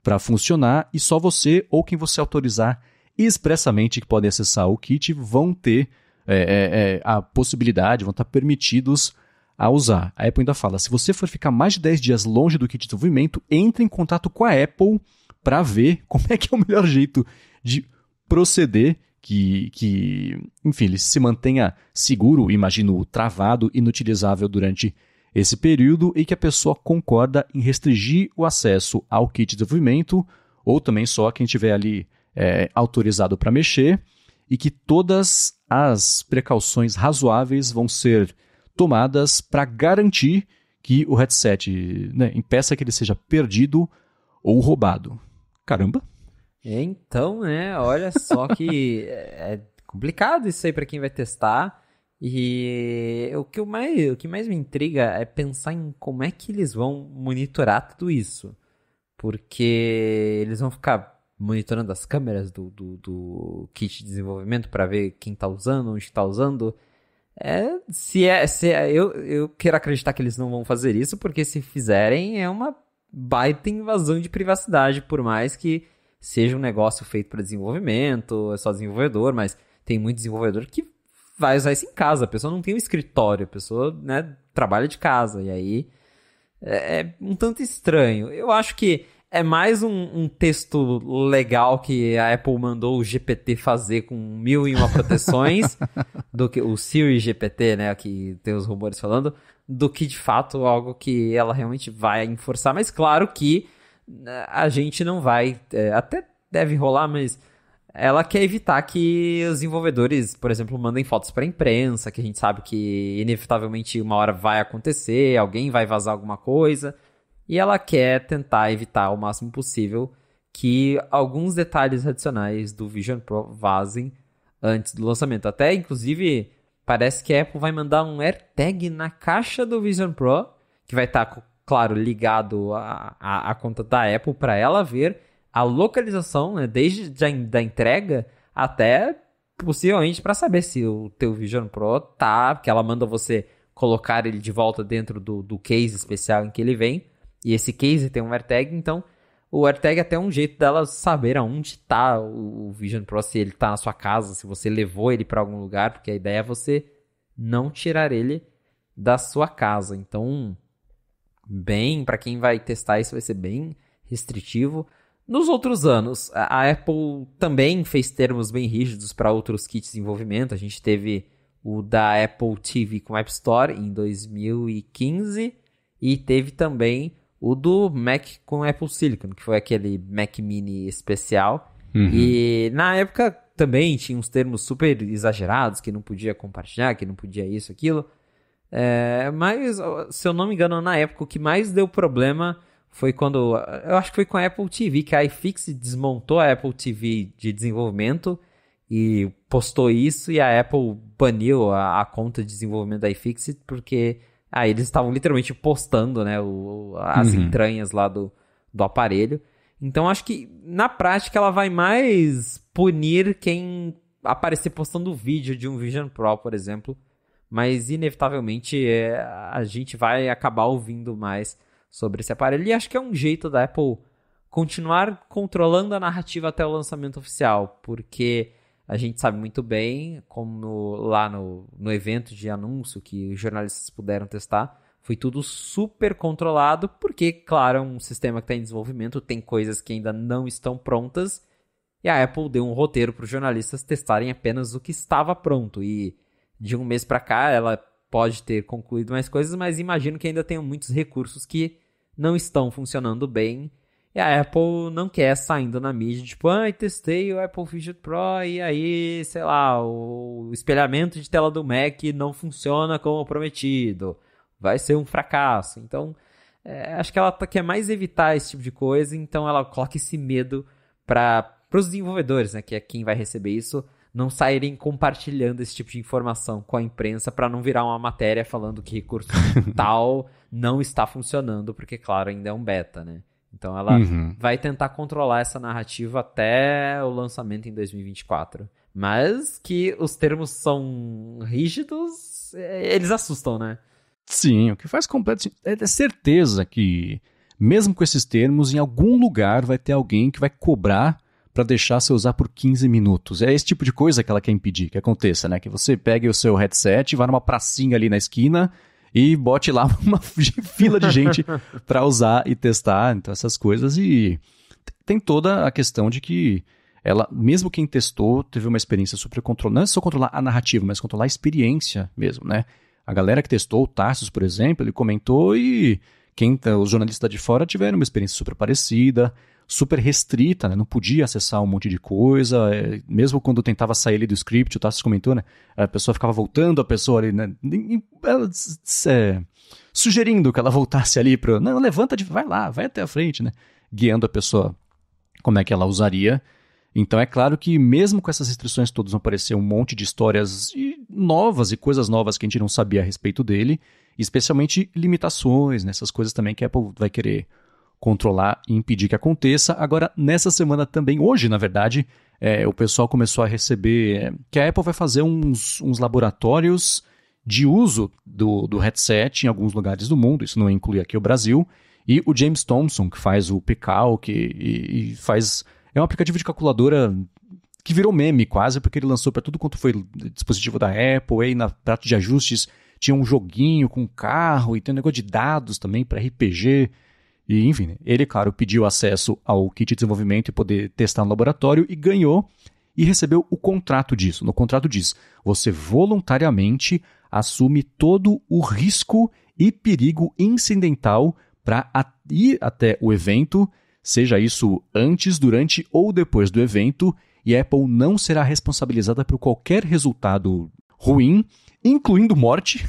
para funcionar, e só você ou quem você autorizar expressamente que podem acessar o kit vão ter a possibilidade, vão estar permitidos a usar. A Apple ainda fala, se você for ficar mais de 10 dias longe do kit de desenvolvimento, entre em contato com a Apple para ver como é que é o melhor jeito de proceder, enfim, ele se mantenha seguro, imagino, travado, inutilizável durante esse período, e que a pessoa concorda em restringir o acesso ao kit de desenvolvimento, ou também só quem tiver ali autorizado para mexer, e que todas as precauções razoáveis vão ser tomadas para garantir que o headset, né, impeça que ele seja perdido ou roubado. Caramba! Então, né, olha só que é complicado isso aí para quem vai testar. E o que mais me intriga é pensar em como é que eles vão monitorar tudo isso. Porque eles vão ficar monitorando as câmeras do kit de desenvolvimento para ver quem está usando, onde está usando. Eu quero acreditar que eles não vão fazer isso, porque se fizerem é uma baita invasão de privacidade, por mais que seja um negócio feito para desenvolvimento, é só desenvolvedor, mas tem muito desenvolvedor que vai usar isso em casa. A pessoa não tem um escritório, a pessoa, né, trabalha de casa, e aí é um tanto estranho. Eu acho que é mais um texto legal que a Apple mandou o GPT fazer com 1001 proteções, do que o Siri GPT, né, que tem os rumores falando, do que de fato algo que ela realmente vai enforçar. Mas claro que a gente não vai, até deve rolar, mas ela quer evitar que os desenvolvedores, por exemplo, mandem fotos para a imprensa, que a gente sabe que inevitavelmente uma hora vai acontecer, alguém vai vazar alguma coisa. E ela quer tentar evitar o máximo possível que alguns detalhes adicionais do Vision Pro vazem antes do lançamento. Até, inclusive, parece que a Apple vai mandar um AirTag na caixa do Vision Pro, que vai estar, claro, ligado à conta da Apple para ela ver a localização, né, desde da entrega até possivelmente para saber se o teu Vision Pro tá, porque ela manda você colocar ele de volta dentro do case especial em que ele vem. E esse case tem um AirTag, então o AirTag é até um jeito dela saber aonde está o Vision Pro, se ele está na sua casa, se você levou ele para algum lugar, porque a ideia é você não tirar ele da sua casa. Então, bem, para quem vai testar isso vai ser bem restritivo. Nos outros anos, a Apple também fez termos bem rígidos para outros kits de desenvolvimento. A gente teve o da Apple TV com App Store em 2015 e teve também o do Mac com Apple Silicon, que foi aquele Mac Mini especial. E na época também tinha uns termos super exagerados, que não podia compartilhar, que não podia isso, aquilo. Mas, se eu não me engano, na época o que mais deu problema foi quando, eu acho que foi com a Apple TV, que a iFixit desmontou a Apple TV de desenvolvimento e postou isso, e a Apple baniu a conta de desenvolvimento da iFixit, porque eles estavam literalmente postando, né, as entranhas lá do aparelho. Então acho que na prática ela vai mais punir quem aparecer postando vídeo de um Vision Pro, por exemplo, mas inevitavelmente a gente vai acabar ouvindo mais sobre esse aparelho, e acho que é um jeito da Apple continuar controlando a narrativa até o lançamento oficial, porque a gente sabe muito bem, como lá no evento de anúncio que os jornalistas puderam testar, foi tudo super controlado, porque, claro, é um sistema que está em desenvolvimento, tem coisas que ainda não estão prontas, e a Apple deu um roteiro para os jornalistas testarem apenas o que estava pronto, e de um mês para cá ela pode ter concluído mais coisas, mas imagino que ainda tenham muitos recursos que não estão funcionando bem, e a Apple não quer saindo na mídia, tipo, testei o Apple Vision Pro e aí, sei lá, o espelhamento de tela do Mac não funciona como prometido, vai ser um fracasso. Então, acho que ela quer mais evitar esse tipo de coisa, então ela coloca esse medo para os desenvolvedores, né, que é quem vai receber isso, não saírem compartilhando esse tipo de informação com a imprensa para não virar uma matéria falando que recurso tal não está funcionando, porque, claro, ainda é um beta, né? Então ela vai tentar controlar essa narrativa até o lançamento em 2024. Mas que os termos são rígidos, eles assustam, né? Sim, o que faz completo... É certeza que, mesmo com esses termos, em algum lugar vai ter alguém que vai cobrar para deixar você usar por 15 minutos. É esse tipo de coisa que ela quer impedir que aconteça, né? Que você pegue o seu headset, vá numa pracinha ali na esquina e bote lá uma fila de gente para usar e testar. Então, essas coisas. E tem toda a questão de que ela, mesmo quem testou, teve uma experiência super controlada. Não é só controlar a narrativa, mas controlar a experiência mesmo, né? A galera que testou, o Tarsus, por exemplo, ele comentou e os jornalistas de fora tiveram uma experiência super parecida, super restrita, né? Não podia acessar um monte de coisa, mesmo quando tentava sair ali do script, o Tarsus comentou, né? A pessoa ficava voltando, a pessoa ali, né? Sugerindo que ela voltasse ali para... Não, levanta, vai lá, vai até a frente, né? Guiando a pessoa como é que ela usaria. Então é claro que mesmo com essas restrições todas vão aparecer um monte de histórias novas e coisas novas que a gente não sabia a respeito dele, especialmente limitações, nessas coisas também que a Apple vai querer controlar e impedir que aconteça. Agora, nessa semana também, hoje na verdade, o pessoal começou a receber que a Apple vai fazer uns laboratórios de uso do headset em alguns lugares do mundo, isso não inclui aqui o Brasil, e o James Thompson, que faz o Picalc e faz... É um aplicativo de calculadora que virou meme quase, porque ele lançou para tudo quanto foi dispositivo da Apple, e aí na prato de ajustes tinha um joguinho com carro, e tem um negócio de dados também para RPG, e enfim, ele, claro, pediu acesso ao kit de desenvolvimento e poder testar no laboratório, e ganhou, e recebeu o contrato disso. No contrato diz, você voluntariamente assume todo o risco e perigo incidental para ir até o evento, seja isso antes, durante ou depois do evento, e a Apple não será responsabilizada por qualquer resultado ruim, incluindo morte,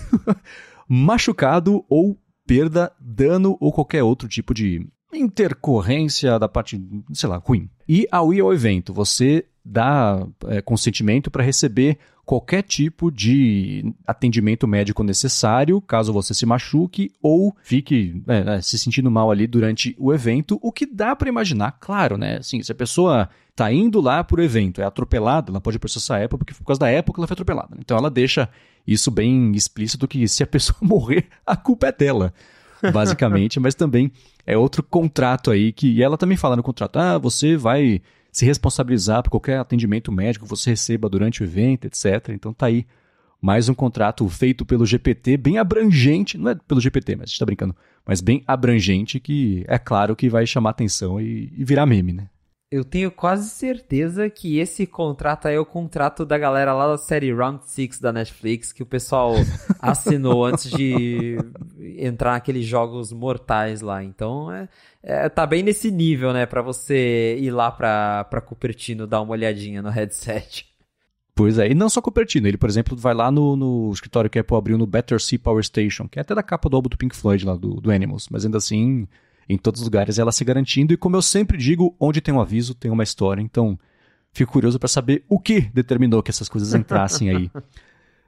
machucado ou perda, dano ou qualquer outro tipo de intercorrência da parte, sei lá, ruim. E ao ir ao evento, você dá consentimento para receber qualquer tipo de atendimento médico necessário, caso você se machuque ou fique se sentindo mal ali durante o evento, o que dá para imaginar, claro, né? Assim, se a pessoa está indo lá para o evento, é atropelada, ela pode processar a Apple, porque por causa da Apple que ela foi atropelada. Então ela deixa isso bem explícito, que se a pessoa morrer, a culpa é dela, basicamente, mas também é outro contrato aí, e ela também fala no contrato, você vai se responsabilizar por qualquer atendimento médico que você receba durante o evento, etc. Então tá aí Mais um contrato feito pelo GPT, bem abrangente, não é pelo GPT, mas a gente tá brincando, mas bem abrangente, que é claro que vai chamar atenção e virar meme, né? Eu tenho quase certeza que esse contrato aí é o contrato da galera lá da série Round 6 da Netflix, que o pessoal assinou antes de entrar naqueles jogos mortais lá. Então, tá bem nesse nível, né? Pra você ir lá pra Cupertino dar uma olhadinha no headset. Pois é, e não só Cupertino, ele, por exemplo, vai lá no escritório que a Apple abriu no Battersea Power Station, que é até da capa do álbum do Pink Floyd lá, do Animals, mas ainda assim, em todos os lugares ela se garantindo, e como eu sempre digo, onde tem um aviso, tem uma história, então fico curioso para saber o que determinou que essas coisas entrassem aí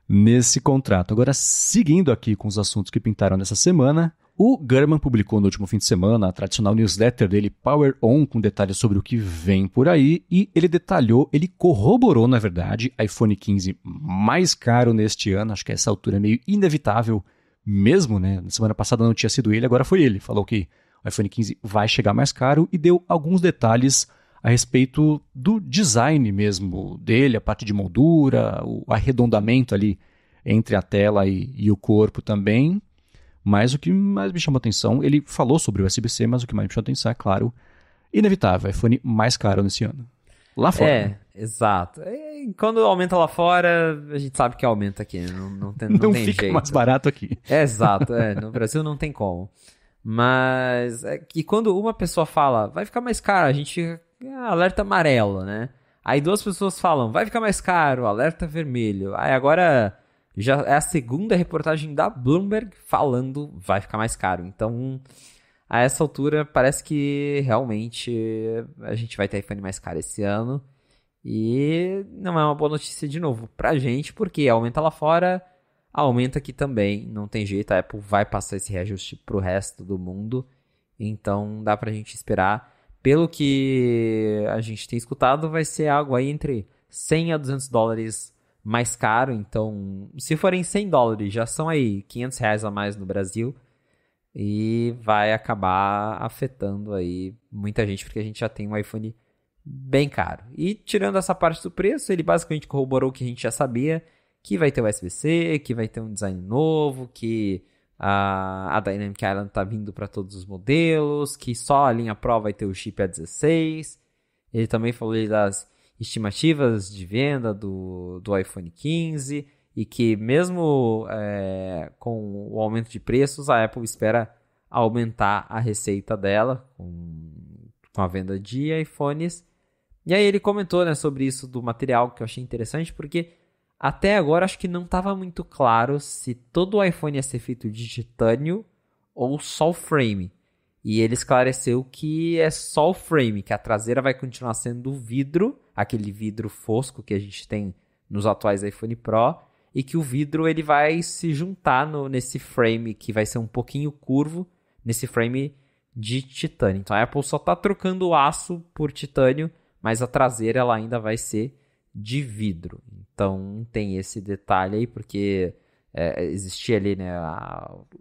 nesse contrato. Agora, seguindo aqui com os assuntos que pintaram nessa semana, o Gurman publicou no último fim de semana a tradicional newsletter dele, Power On, com detalhes sobre o que vem por aí, e ele detalhou, ele corroborou, na verdade, iPhone 15 mais caro neste ano, acho que essa altura é meio inevitável mesmo, né? Na semana passada não tinha sido ele, agora foi ele. Falou que o iPhone 15 vai chegar mais caro e deu alguns detalhes a respeito do design mesmo dele, a parte de moldura, o arredondamento ali entre a tela e o corpo também. Mas o que mais me chamou a atenção, ele falou sobre o USB-C, mas o que mais me chamou a atenção é, claro, inevitável, iPhone mais caro nesse ano. Lá fora. Exato. E quando aumenta lá fora, a gente sabe que aumenta aqui, não tem fica jeito. Mais barato aqui. Exato, no Brasil não tem como. Mas é que quando uma pessoa fala, vai ficar mais caro, a gente fica, alerta amarelo, né? Aí duas pessoas falam, vai ficar mais caro, alerta vermelho. Aí agora já é a segunda reportagem da Bloomberg falando, vai ficar mais caro. Então, a essa altura, parece que realmente a gente vai ter iPhone mais caro esse ano. E não é uma boa notícia de novo pra gente, porque aumenta lá fora, aumenta aqui também. Não tem jeito, a Apple vai passar esse reajuste pro resto do mundo. Então dá pra gente esperar. Pelo que a gente tem escutado, vai ser algo aí entre 100 a 200 dólares mais caro. Então, se forem 100 dólares, já são aí 500 reais a mais no Brasil. E vai acabar afetando aí muita gente, porque a gente já tem um iPhone bem caro. E tirando essa parte do preço, ele basicamente corroborou o que a gente já sabia, que vai ter o USB-C, que vai ter um design novo, que a Dynamic Island está vindo para todos os modelos, que só a linha Pro vai ter o chip A16. Ele também falou das estimativas de venda do iPhone 15 e que mesmo com o aumento de preços, a Apple espera aumentar a receita dela com a venda de iPhones. E aí ele comentou, né, sobre isso do material, que eu achei interessante, porque até agora acho que não estava muito claro se todo o iPhone ia ser feito de titânio ou só o frame. E ele esclareceu que é só o frame, que a traseira vai continuar sendo vidro, aquele vidro fosco que a gente tem nos atuais iPhone Pro, e que o vidro ele vai se juntar nesse frame que vai ser um pouquinho curvo, nesse frame de titânio. Então a Apple só está trocando o aço por titânio, mas a traseira ela ainda vai ser de vidro. Então tem esse detalhe aí, porque existia ali, né,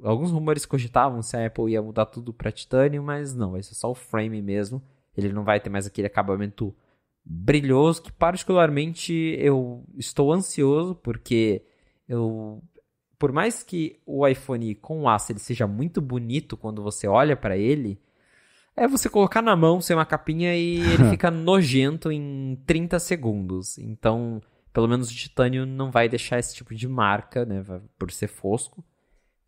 alguns rumores cogitavam se a Apple ia mudar tudo para titânio, mas não, vai ser só o frame mesmo. Ele não vai ter mais aquele acabamento brilhoso, que particularmente eu estou ansioso, porque por mais que o iPhone com aço ele seja muito bonito quando você olha para ele, você colocar na mão sem uma capinha e ele fica nojento em 30 segundos. Então, pelo menos o titânio não vai deixar esse tipo de marca, né, por ser fosco.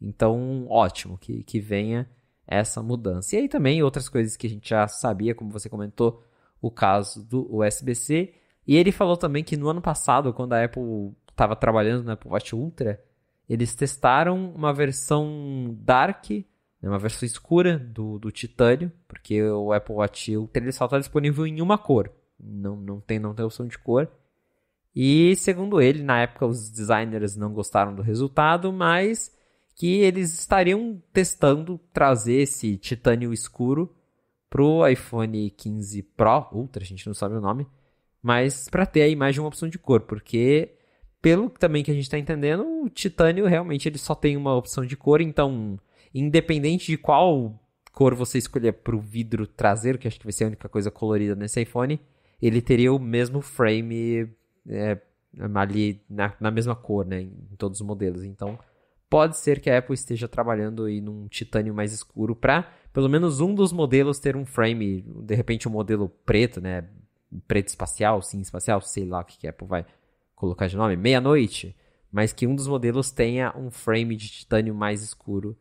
Então, ótimo que venha essa mudança. E aí também outras coisas que a gente já sabia, como você comentou, o caso do USB-C. E ele falou também que no ano passado, quando a Apple estava trabalhando no Apple Watch Ultra, eles testaram uma versão Dark, uma versão escura do titânio, porque o Apple Watch Ultra ele só está disponível em uma cor, não tem opção de cor. E segundo ele, na época os designers não gostaram do resultado, mas que eles estariam testando trazer esse titânio escuro pro iPhone 15 Pro, Ultra, a gente não sabe o nome, mas para ter aí mais de uma opção de cor, porque pelo também que a gente está entendendo, o titânio realmente ele só tem uma opção de cor, então independente de qual cor você escolher para o vidro traseiro, que acho que vai ser a única coisa colorida nesse iPhone, ele teria o mesmo frame ali na mesma cor, né, em todos os modelos. Então, pode ser que a Apple esteja trabalhando aí num titânio mais escuro para pelo menos um dos modelos ter um frame, de repente um modelo preto, né, preto espacial, sim espacial, sei lá o que a Apple vai colocar de nome, meia-noite, mas que um dos modelos tenha um frame de titânio mais escuro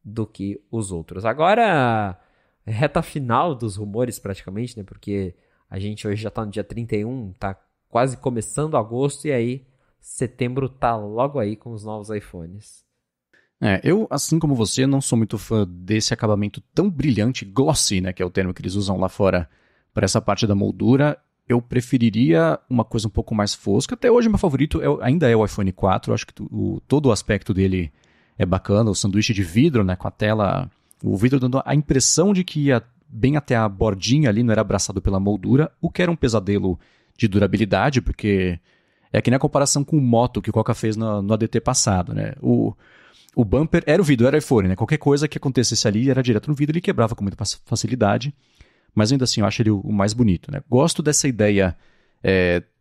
do que os outros. Agora, reta final dos rumores praticamente, né, porque a gente hoje já tá no dia 31, tá quase começando agosto, e aí setembro tá logo aí com os novos iPhones. Eu, assim como você, não sou muito fã desse acabamento tão brilhante, glossy, né, que é o termo que eles usam lá fora para essa parte da moldura. Eu preferiria uma coisa um pouco mais fosca. Até hoje, meu favorito ainda é o iPhone 4. Eu acho que todo o aspecto dele é bacana. O sanduíche de vidro, né, com a tela, o vidro dando a impressão de que ia bem até a bordinha ali, não era abraçado pela moldura, o que era um pesadelo de durabilidade, porque é que nem a comparação com o Moto que o Coca fez no ADT passado, né? O bumper era o vidro, era o iPhone, né? Qualquer coisa que acontecesse ali era direto no vidro, ele quebrava com muita facilidade, mas ainda assim eu acho ele o mais bonito, né? Gosto dessa ideia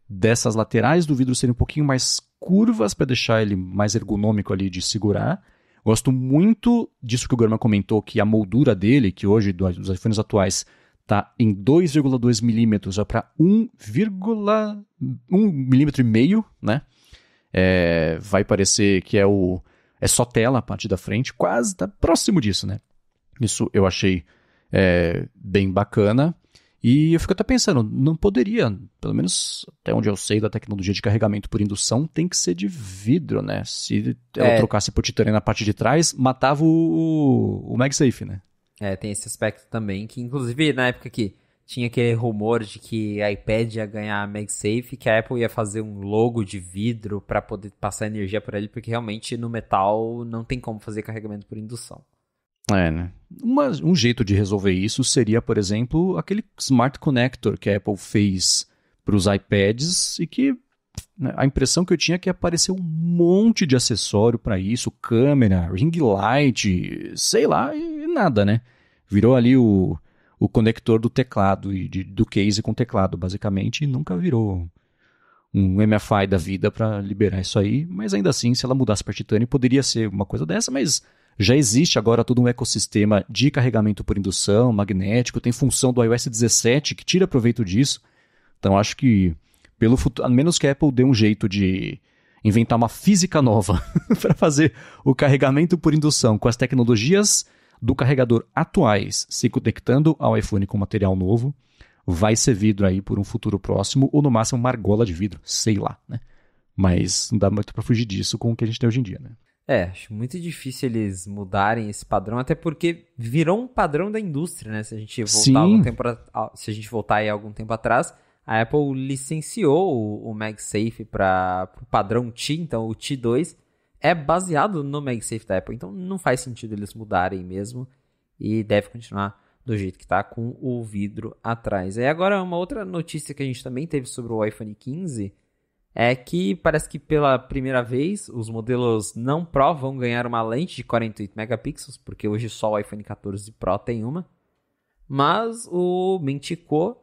dessas laterais do vidro serem um pouquinho mais curvas para deixar ele mais ergonômico ali de segurar. Gosto muito disso que o Gurman comentou, que a moldura dele, que hoje dos iPhones atuais está em 2,2 milímetros para 1,1 milímetro e meio, né? Vai parecer que é só tela a parte da frente, quase está próximo disso, né? Isso eu achei bem bacana. E eu fico até pensando, não poderia, pelo menos até onde eu sei da tecnologia de carregamento por indução, tem que ser de vidro, né? Se ela trocasse por titânio na parte de trás, matava o MagSafe, né? Tem esse aspecto também, que inclusive na época que tinha aquele rumor de que a iPad ia ganhar MagSafe, que a Apple ia fazer um logo de vidro para poder passar energia por ele, porque realmente no metal não tem como fazer carregamento por indução. Né? Um jeito de resolver isso seria, por exemplo, aquele Smart Connector que a Apple fez para os iPads e que, né, a impressão que eu tinha é que apareceu um monte de acessório para isso, câmera, ring light, sei lá, e nada, né? Virou ali o conector do teclado e do case com teclado, basicamente, e nunca virou um MFI da vida para liberar isso aí, mas ainda assim, se ela mudasse para titânio, poderia ser uma coisa dessa, mas já existe agora todo um ecossistema de carregamento por indução, magnético, tem função do iOS 17 que tira proveito disso. Então acho que, pelo futuro, a menos que a Apple dê um jeito de inventar uma física nova para fazer o carregamento por indução com as tecnologias do carregador atuais se conectando ao iPhone com material novo, vai ser vidro aí por um futuro próximo, ou no máximo uma argola de vidro, sei lá, né? Mas não dá muito para fugir disso com o que a gente tem hoje em dia, né? Acho muito difícil eles mudarem esse padrão, até porque virou um padrão da indústria, né? Se a gente voltar aí algum tempo atrás, a Apple licenciou o MagSafe para o padrão T, então o T2 é baseado no MagSafe da Apple, então não faz sentido eles mudarem mesmo e deve continuar do jeito que está com o vidro atrás. E agora uma outra notícia que a gente também teve sobre o iPhone 15 é que parece que pela primeira vez os modelos não Pro vão ganhar uma lente de 48 megapixels, porque hoje só o iPhone 14 Pro tem uma. Mas o Mintico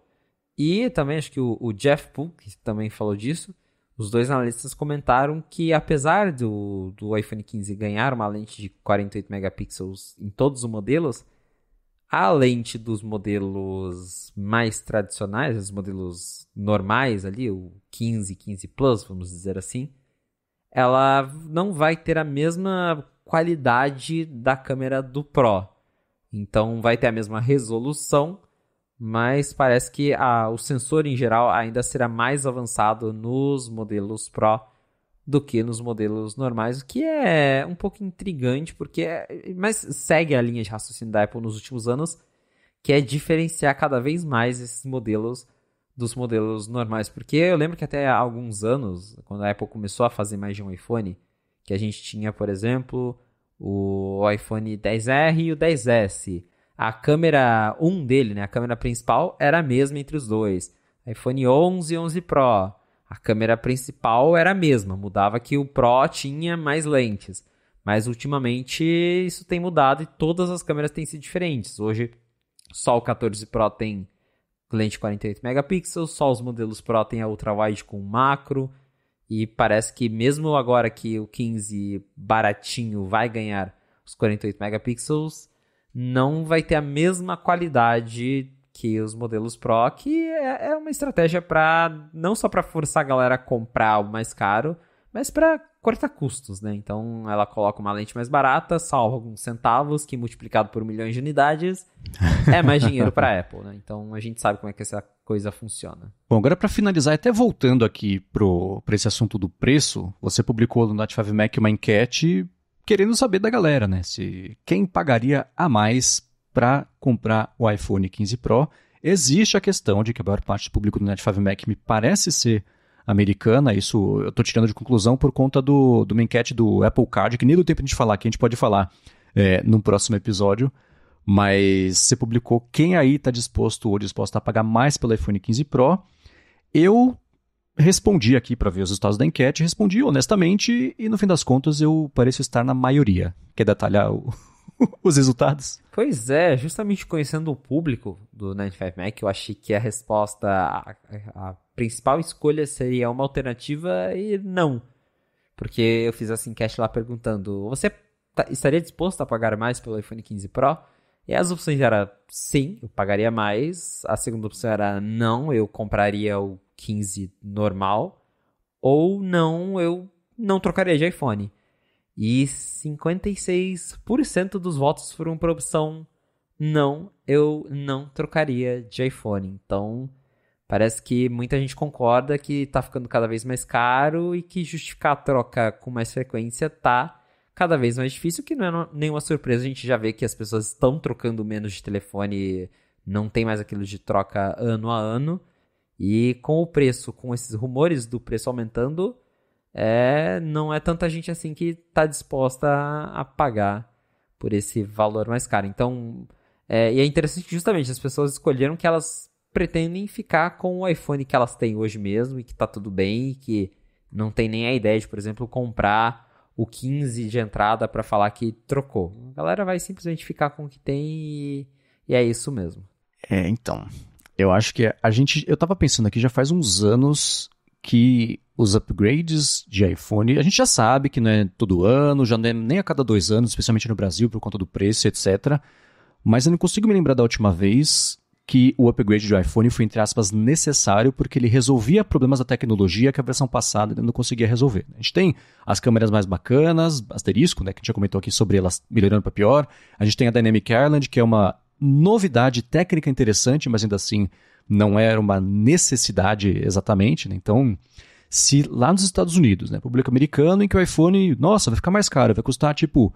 e também acho que o Jeff Poole, que também falou disso, os dois analistas comentaram que apesar do iPhone 15 ganhar uma lente de 48 megapixels em todos os modelos, a lente dos modelos mais tradicionais, os modelos normais ali, o 15, 15 Plus, vamos dizer assim, ela não vai ter a mesma qualidade da câmera do Pro. Então vai ter a mesma resolução, mas parece que o sensor em geral ainda será mais avançado nos modelos Pro do que nos modelos normais, o que é um pouco intrigante, mas segue a linha de raciocínio da Apple nos últimos anos, que é diferenciar cada vez mais esses modelos dos modelos normais. Porque eu lembro que até há alguns anos, quando a Apple começou a fazer mais de um iPhone, que a gente tinha, por exemplo, o iPhone XR e o XS. A câmera 1 dele, né, a câmera principal, era a mesma entre os dois. iPhone 11 e 11 Pro. A câmera principal era a mesma, mudava que o Pro tinha mais lentes. Mas ultimamente isso tem mudado e todas as câmeras têm sido diferentes. Hoje só o 14 Pro tem lente 48 megapixels, só os modelos Pro tem a ultrawide com macro. E parece que mesmo agora que o 15 baratinho vai ganhar os 48 megapixels, não vai ter a mesma qualidade que os modelos Pro, que é uma estratégia não só para forçar a galera a comprar o mais caro, mas para cortar custos, né? Então ela coloca uma lente mais barata, salva alguns centavos, que multiplicado por milhões de unidades é mais dinheiro para a Apple, né? Então a gente sabe como é que essa coisa funciona. Bom, agora para finalizar, até voltando aqui para esse assunto do preço, você publicou no Note5 Mac uma enquete querendo saber da galera, né? Se quem pagaria a mais para comprar o iPhone 15 Pro. Existe a questão de que a maior parte do público do Note5 Mac me parece ser americana. Isso eu estou tirando de conclusão por conta de uma enquete do Apple Card, que nem deu tempo de falar, que a gente pode falar no próximo episódio. Mas você publicou quem aí está disposto ou disposta a pagar mais pelo iPhone 15 Pro. Eu respondi aqui para ver os resultados da enquete, respondi honestamente e no fim das contas eu pareço estar na maioria. Quer detalhar os resultados? Pois é, justamente conhecendo o público do 95 Mac, eu achei que a resposta, a principal escolha seria uma alternativa e não. Porque eu fiz essa enquete lá perguntando, você estaria disposto a pagar mais pelo iPhone 15 Pro? E as opções eram sim, eu pagaria mais. A segunda opção era não, eu compraria o 15 normal. Ou não, eu não trocaria de iPhone. E 56% dos votos foram para a opção não, eu não trocaria de iPhone. Então, parece que muita gente concorda que está ficando cada vez mais caro e que justificar a troca com mais frequência está cada vez mais difícil, que não é nenhuma surpresa. A gente já vê que as pessoas estão trocando menos de telefone, não tem mais aquilo de troca ano a ano. E com o preço, com esses rumores do preço aumentando, não é tanta gente assim que está disposta a pagar por esse valor mais caro. Então, e é interessante que justamente as pessoas escolheram que elas pretendem ficar com o iPhone que elas têm hoje mesmo e que está tudo bem e que não tem nem a ideia de, por exemplo, comprar o 15 de entrada para falar que trocou. A galera vai simplesmente ficar com o que tem e é isso mesmo. Então, eu acho que eu tava pensando aqui já faz uns anos que os upgrades de iPhone, a gente já sabe que não é todo ano, já não é nem a cada 2 anos, especialmente no Brasil, por conta do preço, etc. Mas eu não consigo me lembrar da última vez que o upgrade de iPhone foi, entre aspas, necessário porque ele resolvia problemas da tecnologia que a versão passada não conseguia resolver. A gente tem as câmeras mais bacanas, asterisco, né, que a gente já comentou aqui sobre elas melhorando para pior. A gente tem a Dynamic Island, que é uma novidade técnica interessante, mas ainda assim não era uma necessidade exatamente, né? Então, se lá nos Estados Unidos, né, público americano, em que o iPhone, nossa, vai ficar mais caro, vai custar tipo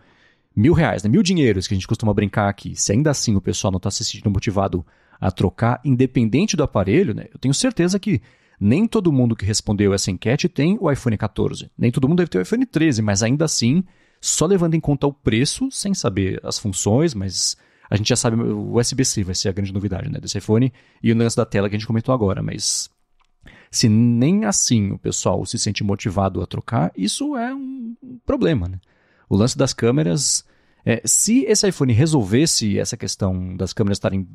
R$1.000, né, $1.000 que a gente costuma brincar aqui, se ainda assim o pessoal não está se sentindo motivado a trocar, independente do aparelho, né, eu tenho certeza que nem todo mundo que respondeu essa enquete tem o iPhone 14, nem todo mundo deve ter o iPhone 13, mas ainda assim, só levando em conta o preço, sem saber as funções, mas a gente já sabe, o USB-C vai ser a grande novidade, né, desse iPhone, e o lance da tela que a gente comentou agora, mas se nem assim o pessoal se sente motivado a trocar, isso é um problema, né? O lance das câmeras, se esse iPhone resolvesse essa questão das câmeras estarem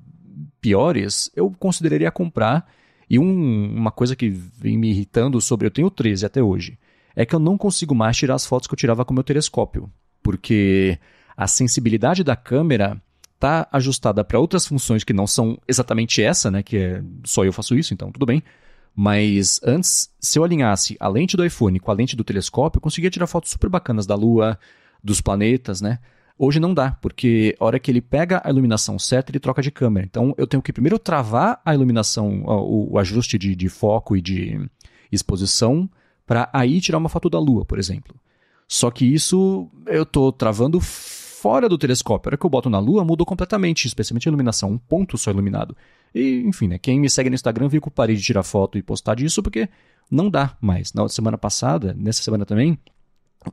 piores, eu consideraria comprar. E uma coisa que vem me irritando sobre, eu tenho o 13 até hoje, é que eu não consigo mais tirar as fotos que eu tirava com o meu telescópio, porque a sensibilidade da câmera está ajustada para outras funções que não são exatamente essa, né? Que só eu faço isso, então tudo bem. Mas antes, se eu alinhasse a lente do iPhone com a lente do telescópio, eu conseguia tirar fotos super bacanas da Lua, dos planetas, né? Hoje não dá, porque a hora que ele pega a iluminação certa, ele troca de câmera. Então eu tenho que primeiro travar a iluminação, o ajuste de foco e de exposição, para aí tirar uma foto da Lua, por exemplo. Só que isso eu estou travando fora do telescópio. A hora que eu boto na Lua, mudou completamente, especialmente a iluminação, um ponto só iluminado. E, enfim, né, quem me segue no Instagram viu que eu parei de tirar foto e postar disso, porque não dá mais. Na semana passada, nessa semana também,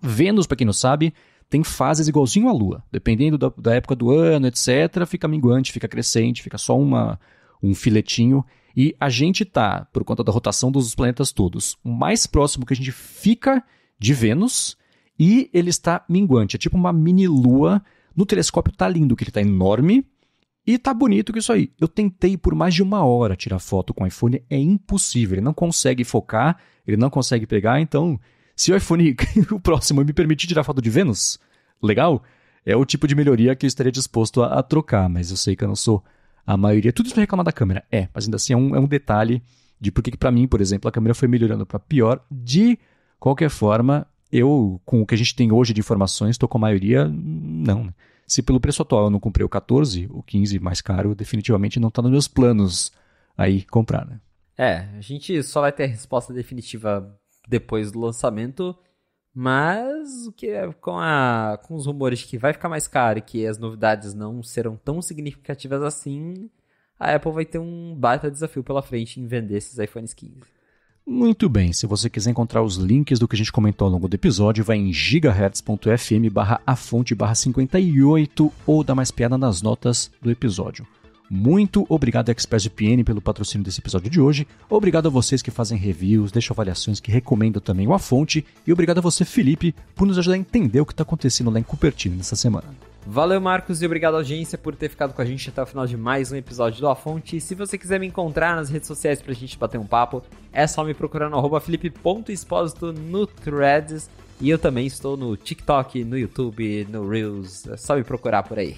Vênus, para quem não sabe, tem fases igualzinho à Lua. Dependendo da época do ano, etc., fica minguante, fica crescente, fica só um filetinho. E a gente tá, por conta da rotação dos planetas todos, o mais próximo que a gente fica de Vênus, e ele está minguante. É tipo uma mini Lua. No telescópio tá lindo, que ele tá enorme, E tá bonito que isso aí. Eu tentei por mais de 1 hora tirar foto com o iPhone, é impossível. Ele não consegue focar, ele não consegue pegar. Então, se o iPhone, o próximo, me permitir tirar foto de Vênus, legal, é o tipo de melhoria que eu estaria disposto a trocar. Mas eu sei que eu não sou a maioria. Tudo isso pra reclamar da câmera. Mas ainda assim é um detalhe de por que pra mim, por exemplo, a câmera foi melhorando pra pior. De qualquer forma, eu, com o que a gente tem hoje de informações, estou com a maioria, não. Se pelo preço atual eu não comprei o 14, o 15 mais caro, definitivamente não está nos meus planos aí comprar, né? A gente só vai ter a resposta definitiva depois do lançamento, mas o que com os rumores de que vai ficar mais caro e que as novidades não serão tão significativas assim, a Apple vai ter um baita desafio pela frente em vender esses iPhones 15. Muito bem, se você quiser encontrar os links do que a gente comentou ao longo do episódio, vai em gigahertz.fm/afonte/58 ou dá mais piada nas notas do episódio. Muito obrigado ExpressVPN pelo patrocínio desse episódio de hoje, obrigado a vocês que fazem reviews, deixam avaliações, que recomendam também o A Fonte, e obrigado a você, Felipe, por nos ajudar a entender o que está acontecendo lá em Cupertino nessa semana. Valeu, Marcos, e obrigado, audiência, por ter ficado com a gente até o final de mais um episódio do A Fonte. Se você quiser me encontrar nas redes sociais pra gente bater um papo, é só me procurar no @felipe.exposito no Threads. E eu também estou no TikTok, no YouTube, no Reels, é só me procurar por aí.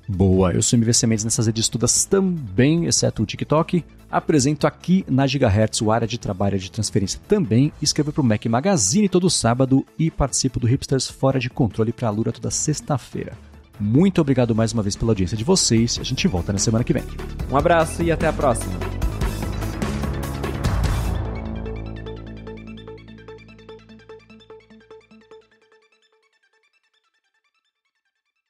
Boa, eu sou MVC Mendes nessas redes todas também, exceto o TikTok. Apresento aqui na Gigahertz o Área de Trabalho de Transferência também, escrevo para o Mac Magazine todo sábado e participo do Hipsters Fora de Controle para a Lura toda sexta-feira. Muito obrigado mais uma vez pela audiência de vocês, a gente volta na semana que vem. Um abraço e até a próxima.